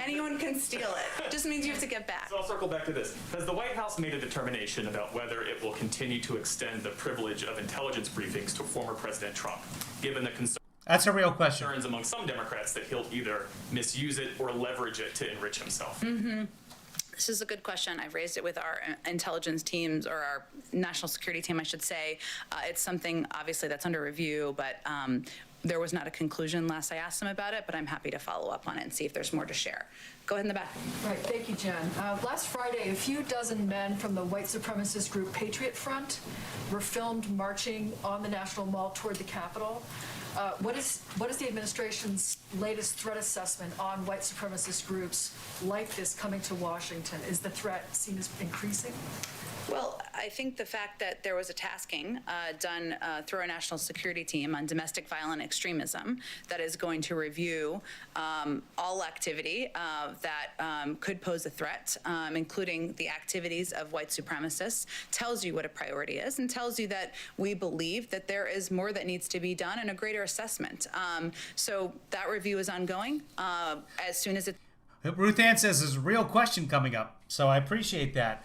[SPEAKER 2] Anyone can steal it. It just means you have to get back.
[SPEAKER 4] So I'll circle back to this. Has the White House made a determination about whether it will continue to extend the privilege of intelligence briefings to former President Trump, given the
[SPEAKER 1] That's a real question.
[SPEAKER 4] concerns among some Democrats that he'll either misuse it or leverage it to enrich himself?
[SPEAKER 2] Mm-hmm. This is a good question. I've raised it with our intelligence teams, or our national security team, I should say. It's something, obviously, that's under review, but there was not a conclusion last I asked them about it, but I'm happy to follow up on it and see if there's more to share. Go ahead in the back.
[SPEAKER 16] Right, thank you, Jen. Last Friday, a few dozen men from the white supremacist group Patriot Front were filmed marching on the National Mall toward the Capitol. What is the administration's latest threat assessment on white supremacist groups like this coming to Washington? Is the threat seen as increasing?
[SPEAKER 2] Well, I think the fact that there was a tasking done through our national security team on domestic violent extremism that is going to review all activity that could pose a threat, including the activities of white supremacists, tells you what a priority is and tells you that we believe that there is more that needs to be done and a greater assessment. So that review is ongoing. As soon as it...
[SPEAKER 1] Ruth Ann says there's a real question coming up, so I appreciate that.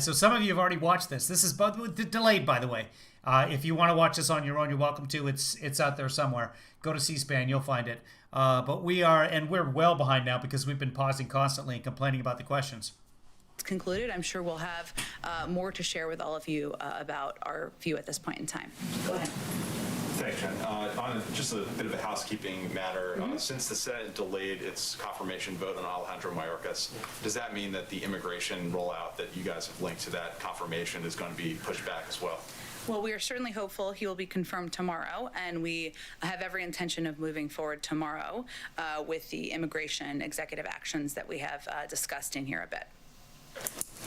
[SPEAKER 1] So some of you have already watched this. This is delayed, by the way. If you want to watch this on your own, you're welcome to. It's out there somewhere. Go to C-SPAN, you'll find it. But we're well behind now because we've been pausing constantly and complaining about the questions.
[SPEAKER 2] Concluded, I'm sure we'll have more to share with all of you about our view at this point in time. Go ahead.
[SPEAKER 7] Thanks, Jen. On just a bit of a housekeeping matter, since the Senate delayed its confirmation vote on Alejandro Mayorkas, does that mean that the immigration rollout that you guys have linked to that confirmation is going to be pushed back as well?
[SPEAKER 2] Well, we are certainly hopeful he will be confirmed tomorrow, and we have every intention of moving forward tomorrow with the immigration executive actions that we have discussed in here a bit.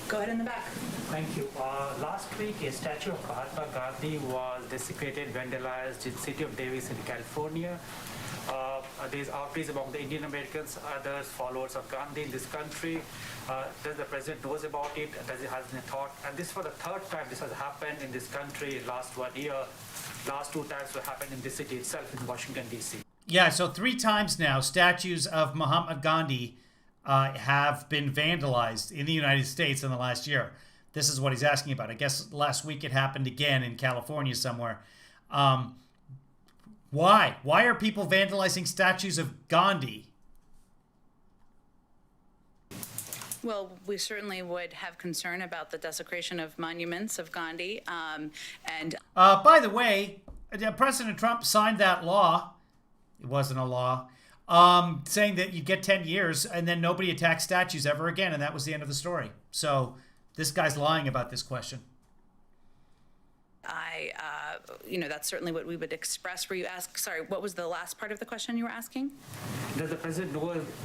[SPEAKER 2] Go ahead in the back.
[SPEAKER 17] Thank you. Last week, a statue of Mahatma Gandhi was desecrated, vandalized in the city of Davis in California. There's outrage among the Indian Americans, others followers of Gandhi in this country. Does the president knows about it? Does he has any thought? And this for the third time this has happened in this country in last 1 year. Last two times what happened in the city itself in Washington, D.C.
[SPEAKER 1] Yeah, so 3 times now, statues of Mahatma Gandhi have been vandalized in the United States in the last year. This is what he's asking about. I guess last week it happened again in California somewhere. Why? Why are people vandalizing statues of Gandhi?
[SPEAKER 2] Well, we certainly would have concern about the desecration of monuments of Gandhi.
[SPEAKER 1] By the way, President Trump signed that law. It wasn't a law. Saying that you get 10 years and then nobody attacks statues ever again. And that was the end of the story. So this guy's lying about this question.
[SPEAKER 2] That's certainly what we would express. Were you sorry, what was the last part of the question you were asking?
[SPEAKER 17] Does the president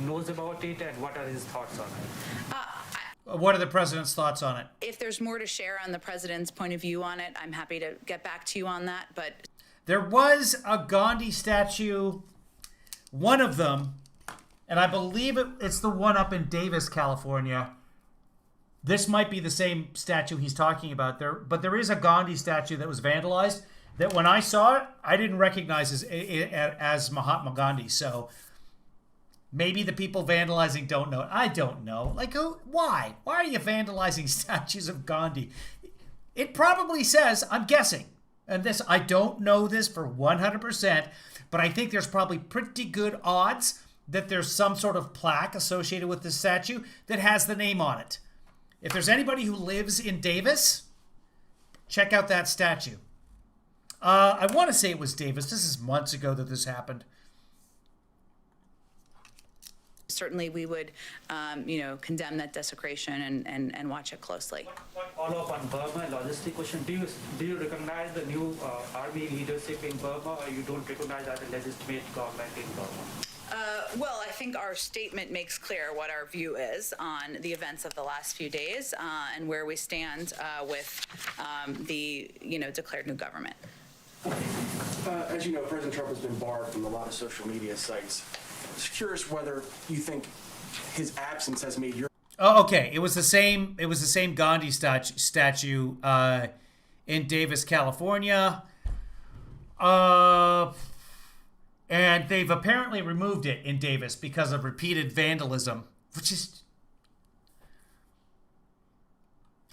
[SPEAKER 17] knows about it, and what are his thoughts on it?
[SPEAKER 1] What are the president's thoughts on it?
[SPEAKER 2] If there's more to share on the president's point of view on it, I'm happy to get back to you on that. But
[SPEAKER 1] there was a Gandhi statue, one of them, and I believe it's the one up in Davis, California. This might be the same statue he's talking about there, but there is a Gandhi statue that was vandalized that when I saw it, I didn't recognize as Mahatma Gandhi. So maybe the people vandalizing don't know it. I don't know. Like, why? Why are you vandalizing statues of Gandhi? It probably says, I'm guessing, and this, I don't know this for 100%, but I think there's probably pretty good odds that there's some sort of plaque associated with this statue that has the name on it. If there's anybody who lives in Davis, check out that statue. I want to say it was Davis. This is months ago that this happened.
[SPEAKER 2] certainly we would, condemn that desecration and watch it closely.
[SPEAKER 17] One follow-up on Burma, logistic question. Do you recognize the new army leadership in Burma, or you don't recognize as a legitimate government in Burma?
[SPEAKER 2] Well, I think our statement makes clear what our view is on the events of the last few days and where we stand with the declared new government.
[SPEAKER 9] As you know, President Trump has been barred from a lot of social media sites. Just curious whether you think his absence has made your...
[SPEAKER 1] Oh, okay. It was the same Gandhi statue in Davis, California. And they've apparently removed it in Davis because of repeated vandalism, which is...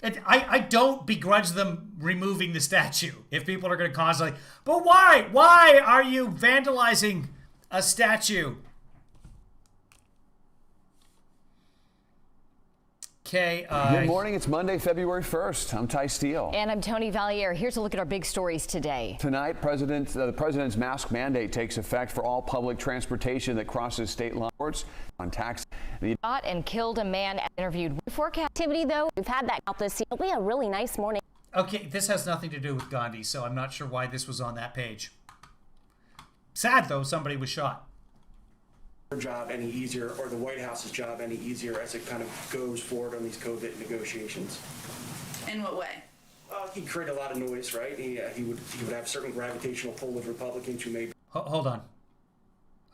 [SPEAKER 1] I don't begrudge them removing the statue if people are going to constantly... But why? Why are you vandalizing a statue? Okay.
[SPEAKER 18] Good morning. It's Monday, February 1st. I'm Ty Steele.
[SPEAKER 19] And I'm Tony Valier. Here's a look at our big stories today.
[SPEAKER 18] Tonight, the president's mask mandate takes effect for all public transportation that crosses state lines on tax.
[SPEAKER 19] Shot and killed a man interviewed. Forecast activity, though, we've had that out this year. We had a really nice morning.
[SPEAKER 1] Okay, this has nothing to do with Gandhi, so I'm not sure why this was on that page. Sad, though, somebody was shot.
[SPEAKER 9] Job any easier, or the White House's job any easier as it kind of goes forward on these COVID negotiations?
[SPEAKER 2] In what way?
[SPEAKER 9] He'd create a lot of noise, right? He would have certain gravitational pull with Republicans who may...
[SPEAKER 1] Hold on.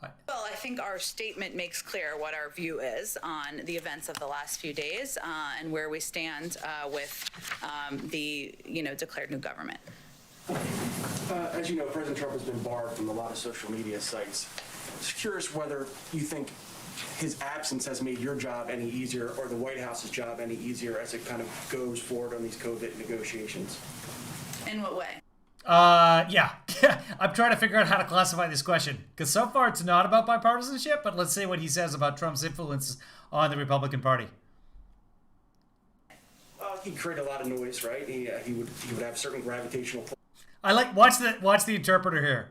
[SPEAKER 2] Well, I think our statement makes clear what our view is on the events of the last few days and where we stand with the declared new government.
[SPEAKER 9] As you know, President Trump has been barred from a lot of social media sites. Just curious whether you think his absence has made your job any easier, or the White House's job any easier as it kind of goes forward on these COVID negotiations.
[SPEAKER 2] In what way?
[SPEAKER 1] Yeah. I'm trying to figure out how to classify this question, because so far it's not about bipartisanship, but let's see what he says about Trump's influence on the Republican Party.
[SPEAKER 9] He'd create a lot of noise, right? He would have certain gravitational pull.
[SPEAKER 1] I like watch the interpreter here.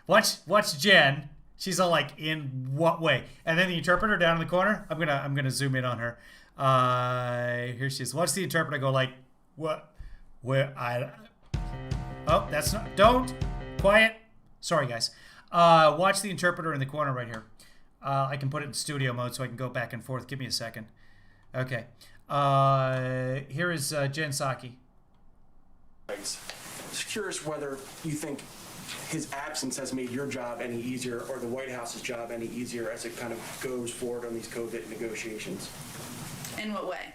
[SPEAKER 1] Watch Jen. She's all like, in what way? And then the interpreter down in the corner. I'm gonna zoom in on her. Here she is. Watch the interpreter go like, what? Where I? Oh, that's not. Don't. Quiet. Sorry, guys. Watch the interpreter in the corner right here. I can put it in studio mode so I can go back and forth. Give me a second. Okay. Here is Jen Psaki.
[SPEAKER 9] Just curious whether you think his absence has made your job any easier, or the White House's job any easier as it kind of goes forward on these COVID negotiations.
[SPEAKER 2] In what way?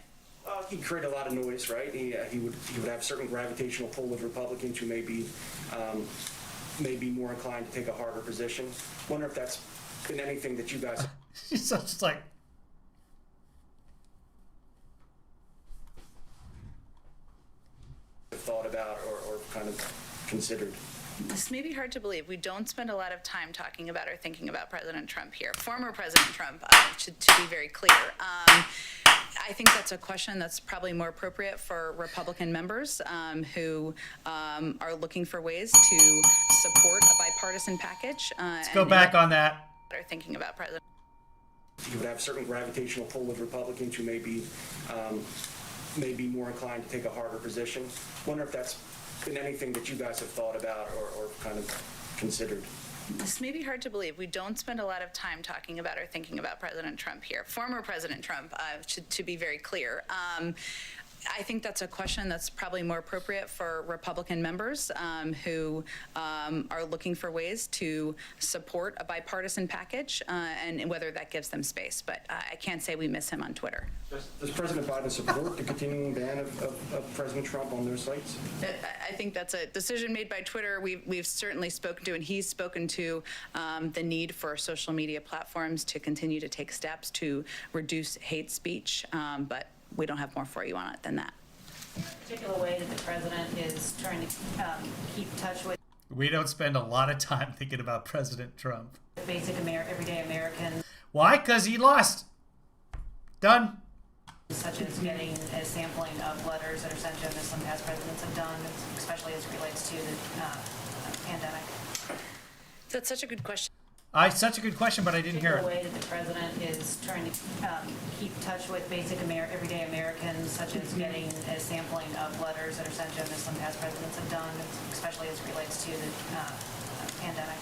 [SPEAKER 9] He'd create a lot of noise, right? He would have certain gravitational pull with Republicans who may be may be more inclined to take a harder position. Wonder if that's been anything that you guys
[SPEAKER 1] She's just like,
[SPEAKER 9] have thought about or kind of considered.
[SPEAKER 2] This may be hard to believe. We don't spend a lot of time talking about or thinking about President Trump here. Former President Trump, to be very clear. I think that's a question that's probably more appropriate for Republican members who are looking for ways to support a bipartisan package.
[SPEAKER 1] let's go back on that.
[SPEAKER 2] Are thinking about President.
[SPEAKER 9] You would have a certain gravitational pull with Republicans who may be more inclined to take a harder position. Wonder if that's been anything that you guys have thought about or kind of considered.
[SPEAKER 2] This may be hard to believe. We don't spend a lot of time talking about or thinking about President Trump here. Former President Trump, to be very clear. I think that's a question that's probably more appropriate for Republican members who are looking for ways to support a bipartisan package and whether that gives them space. But I can't say we miss him on Twitter.
[SPEAKER 9] Does President Biden support the continuing ban of President Trump on their sites?
[SPEAKER 2] I think that's a decision made by Twitter. We've certainly spoken to, and he's spoken to, the need for social media platforms to continue to take steps to reduce hate speech. But we don't have more for you on it than that.
[SPEAKER 11] Particular way that the president is trying to keep touch with
[SPEAKER 1] We don't spend a lot of time thinking about President Trump.
[SPEAKER 11] basic everyday Americans.
[SPEAKER 1] Why? Because he lost. Done.
[SPEAKER 11] Such as getting a sampling of letters that are sent to him, as some past presidents have done, especially as it relates to the pandemic.
[SPEAKER 2] That's such a good question.
[SPEAKER 1] Such a good question, but I didn't hear
[SPEAKER 11] The
[SPEAKER 1] it.
[SPEAKER 11] way that the president is trying to keep touch with basic everyday Americans, such as getting a sampling of letters that are sent to him, as some past presidents have done, especially as it relates to the pandemic.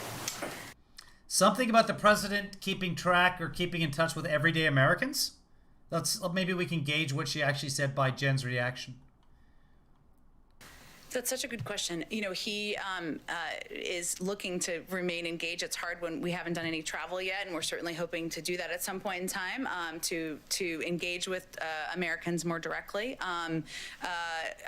[SPEAKER 1] Something about the president keeping track or keeping in touch with everyday Americans? Maybe we can gauge what she actually said by Jen's reaction.
[SPEAKER 2] That's such a good question. You know, he is looking to remain engaged. It's hard when we haven't done any travel yet, and we're certainly hoping to do that at some point in time to engage with Americans more directly. I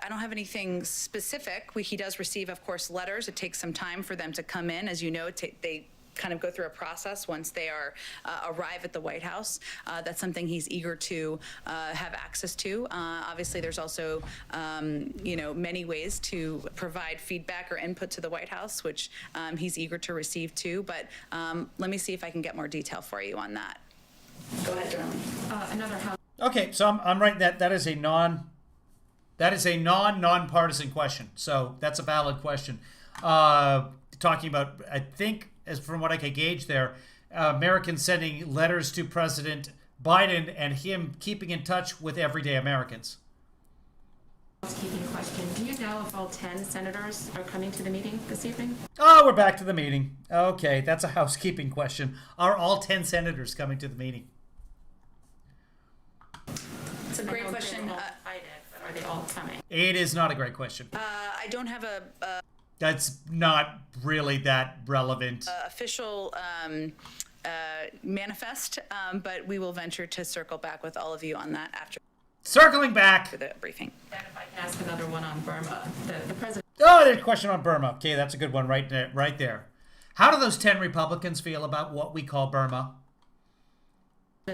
[SPEAKER 2] don't have anything specific. He does receive, of course, letters. It takes some time for them to come in. As you know, they kind of go through a process once they arrive at the White House. That's something he's eager to have access to. Obviously, there's also, many ways to provide feedback or input to the White House, which he's eager to receive too. But let me see if I can get more detail for you on that. Go ahead, Darlene.
[SPEAKER 3] Another House.
[SPEAKER 1] Okay, so I'm writing that is a nonpartisan question. So that's a valid question. Talking about, I think, as from what I can gauge there, Americans sending letters to President Biden and him keeping in touch with everyday Americans.
[SPEAKER 3] Housekeeping question. Do you know if all 10 senators are coming to the meeting this evening?
[SPEAKER 1] Oh, we're back to the meeting. Okay, that's a housekeeping question. Are all 10 senators coming to the meeting?
[SPEAKER 2] It's a great question.
[SPEAKER 3] Are they all coming?
[SPEAKER 1] It is not a great question.
[SPEAKER 2] I don't have a
[SPEAKER 1] That's not really that relevant.
[SPEAKER 2] official manifest, but we will venture to circle back with all of you on that after
[SPEAKER 1] Circling back.
[SPEAKER 2] the briefing.
[SPEAKER 3] And if I can ask another one on Burma. The president.
[SPEAKER 1] Oh, there's a question on Burma. Okay, that's a good one right there. How do those 10 Republicans feel about what we call Burma?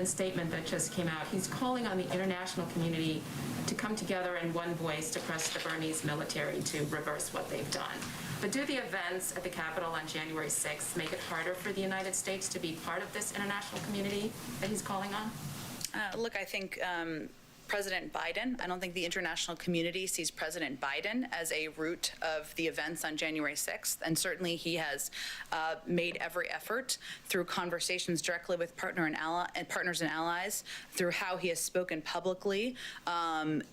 [SPEAKER 3] Statement that just came out. He's calling on the international community to come together in one voice to press the Burmese military to reverse what they've done. But do the events at the Capitol on January 6th make it harder for the United States to be part of this international community that he's calling on?
[SPEAKER 2] Look, I think President Biden, I don't think the international community sees President Biden as a root of the events on January 6th. And certainly he has made every effort through conversations directly with partners and allies, through how he has spoken publicly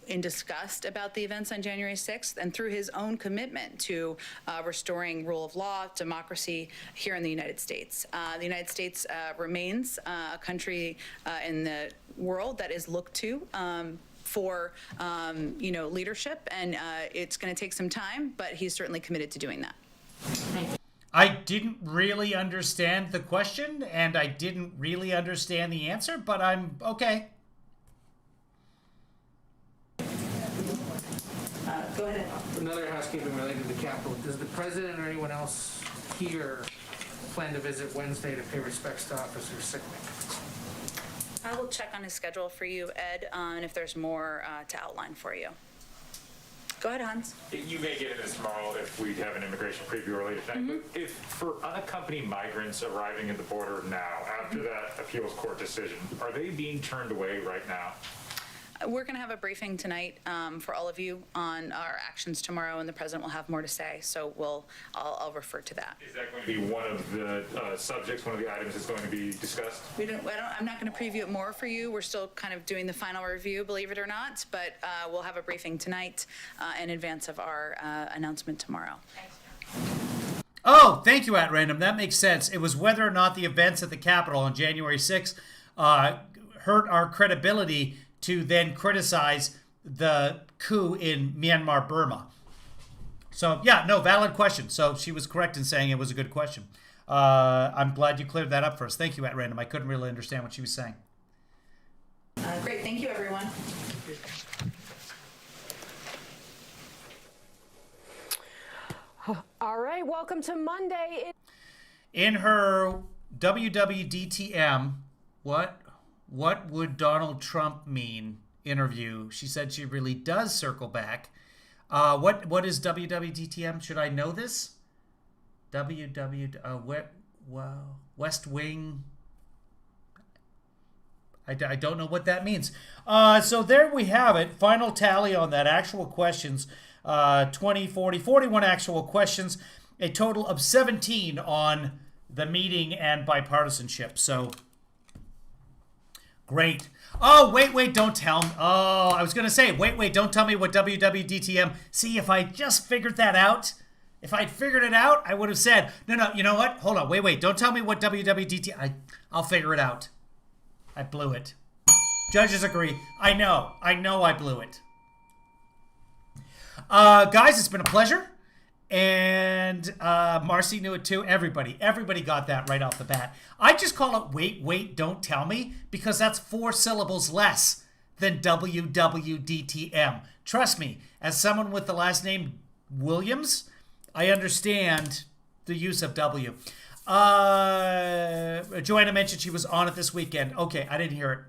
[SPEAKER 2] in disgust about the events on January 6th, and through his own commitment to restoring rule of law, democracy here in the United States. The United States remains a country in the world that is looked to for leadership, and it's going to take some time, but he's certainly committed to doing that.
[SPEAKER 3] Thank you.
[SPEAKER 1] I didn't really understand the question, and I didn't really understand the answer, but I'm okay.
[SPEAKER 2] Go ahead.
[SPEAKER 5] Another housekeeping related to the Capitol. Does the president or anyone else here plan to visit Wednesday to pay respects to Officer Sicknick?
[SPEAKER 2] I will check on his schedule for you, Ed, and if there's more to outline for you. Go ahead, Hans.
[SPEAKER 10] You may get into this tomorrow if we have an immigration preview or later tonight, but if for unaccompanied migrants arriving at the border now, after that appeals court decision, are they being turned away right now?
[SPEAKER 2] We're going to have a briefing tonight for all of you on our actions tomorrow, and the president will have more to say. So I'll refer to that.
[SPEAKER 10] Is that going to be one of the subjects, one of the items that's going to be discussed?
[SPEAKER 2] I'm not going to preview it more for you. We're still kind of doing the final review, believe it or not. But we'll have a briefing tonight in advance of our announcement tomorrow.
[SPEAKER 1] Oh, thank you, at random. That makes sense. It was whether or not the events at the Capitol on January 6th hurt our credibility to then criticize the coup in Myanmar, Burma. So, yeah, no, valid question. So she was correct in saying it was a good question. I'm glad you cleared that up for us. Thank you, at random. I couldn't really understand what she was saying.
[SPEAKER 2] Great. Thank you, everyone.
[SPEAKER 20] All right, welcome to Monday.
[SPEAKER 1] In her WWDTM, what would Donald Trump mean interview, she said she really does circle back. What is WWDTM? Should I know this? West Wing. I don't know what that means. So there we have it. Final tally on that. Actual questions. 20, 40, 41 actual questions. A total of 17 on the meeting and bipartisanship. So great. Oh, wait, don't tell me. Oh, I was going to say, wait, don't tell me what WWDTM. See, if I just figured that out, if I'd figured it out, I would have said, no, you know what? Hold on, wait, don't tell me what WWDTM. I'll figure it out. I blew it. Judges agree. I know I blew it. Guys, it's been a pleasure. And Marcy knew it too. Everybody got that right off the bat. I just call it wait, don't tell me, because that's 4 syllables less than WWDTM. Trust me, as someone with the last name Williams, I understand the use of W. Joanna mentioned she was on it this weekend. Okay, I didn't hear it.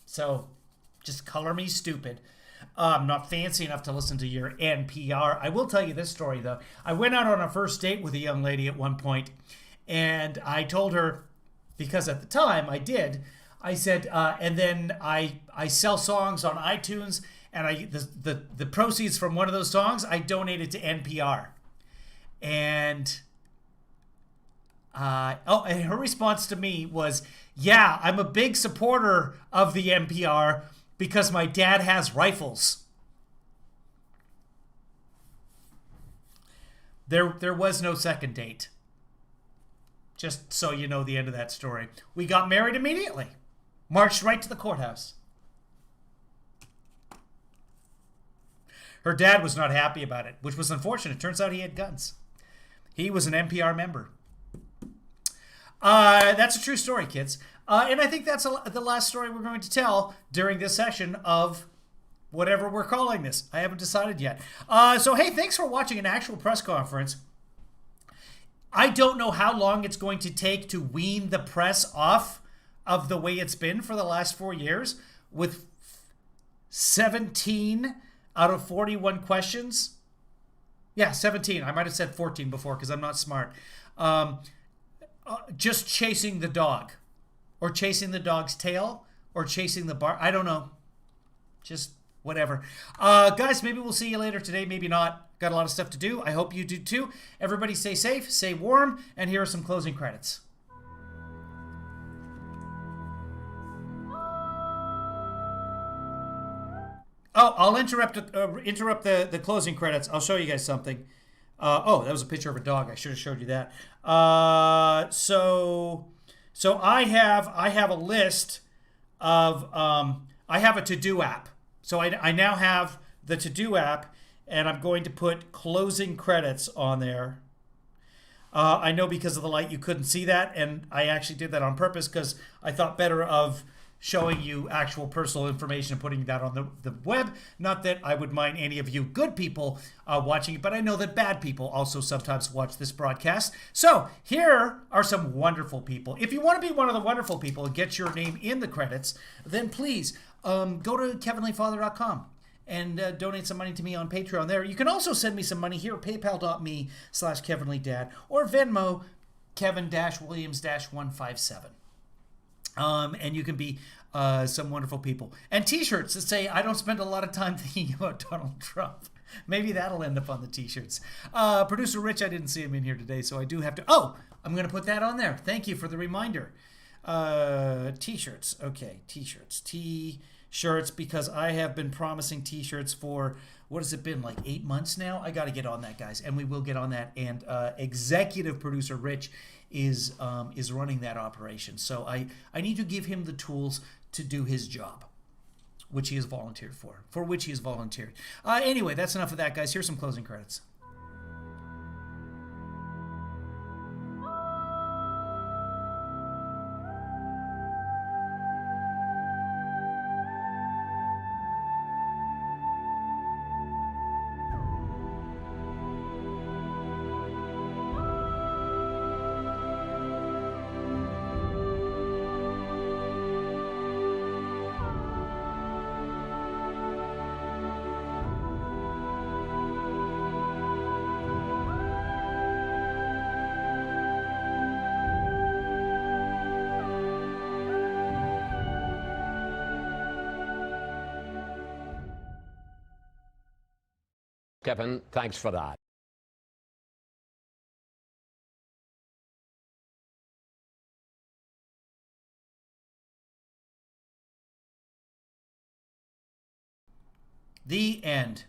[SPEAKER 1] So just color me stupid. I'm not fancy enough to listen to your NPR. I will tell you this story, though. I went out on a first date with a young lady at one point, and I told her, because at the time I did, I said, and then I sell songs on iTunes, and the proceeds from one of those songs, I donated to NPR. And and her response to me was, yeah, I'm a big supporter of the NPR, because my dad has rifles. There was no second date. Just so you know the end of that story. We got married immediately. Marched right to the courthouse. Her dad was not happy about it, which was unfortunate. Turns out he had guns. He was an NPR member. That's a true story, kids. And I think that's the last story we're going to tell during this session of whatever we're calling this. I haven't decided yet. So, hey, thanks for watching an actual press conference. I don't know how long it's going to take to wean the press off of the way it's been for the last 4 years with 17 out of 41 questions. Yeah, 17. I might have said 14 before because I'm not smart. Just chasing the dog. Or chasing the dog's tail, or chasing the bar. I don't know. Just whatever. Guys, maybe we'll see you later today. Maybe not. Got a lot of stuff to do. I hope you do too. Everybody stay safe, stay warm, and here are some closing credits. Oh, I'll interrupt the closing credits. I'll show you guys something. Oh, that was a picture of a dog. I should have showed you that. So I have a list of I have a to-do app. So I now have the to-do app, and I'm going to put closing credits on there. I know because of the light you couldn't see that, and I actually did that on purpose because I thought better of showing you actual personal information and putting that on the web. Not that I would mind any of you good people watching it, but I know that bad people also sometimes watch this broadcast. So here are some wonderful people. If you want to be one of the wonderful people and get your name in the credits, then please go to kevinleefather.com and donate some money to me on Patreon there. You can also send me some money here, paypal.me/KevinLeeDad, or Venmo, Kevin-Williams-157. And you can be some wonderful people. And t-shirts that say, I don't spend a lot of time thinking about Donald Trump. Maybe that'll end up on the t-shirts. Producer Rich, I didn't see him in here today, so I do have to... Oh, I'm going to put that on there. Thank you for the reminder. T-shirts. Okay, t-shirts. T-shirts, because I have been promising t-shirts for... What has it been, like 8 months now? I got to get on that, guys, and we will get on that. And executive producer Rich is running that operation. So I need to give him the tools to do his job, which he has volunteered for which he has volunteered. Anyway, that's enough of that, guys. Here's some closing credits.
[SPEAKER 21] Kevin, thanks for that.
[SPEAKER 1] The end.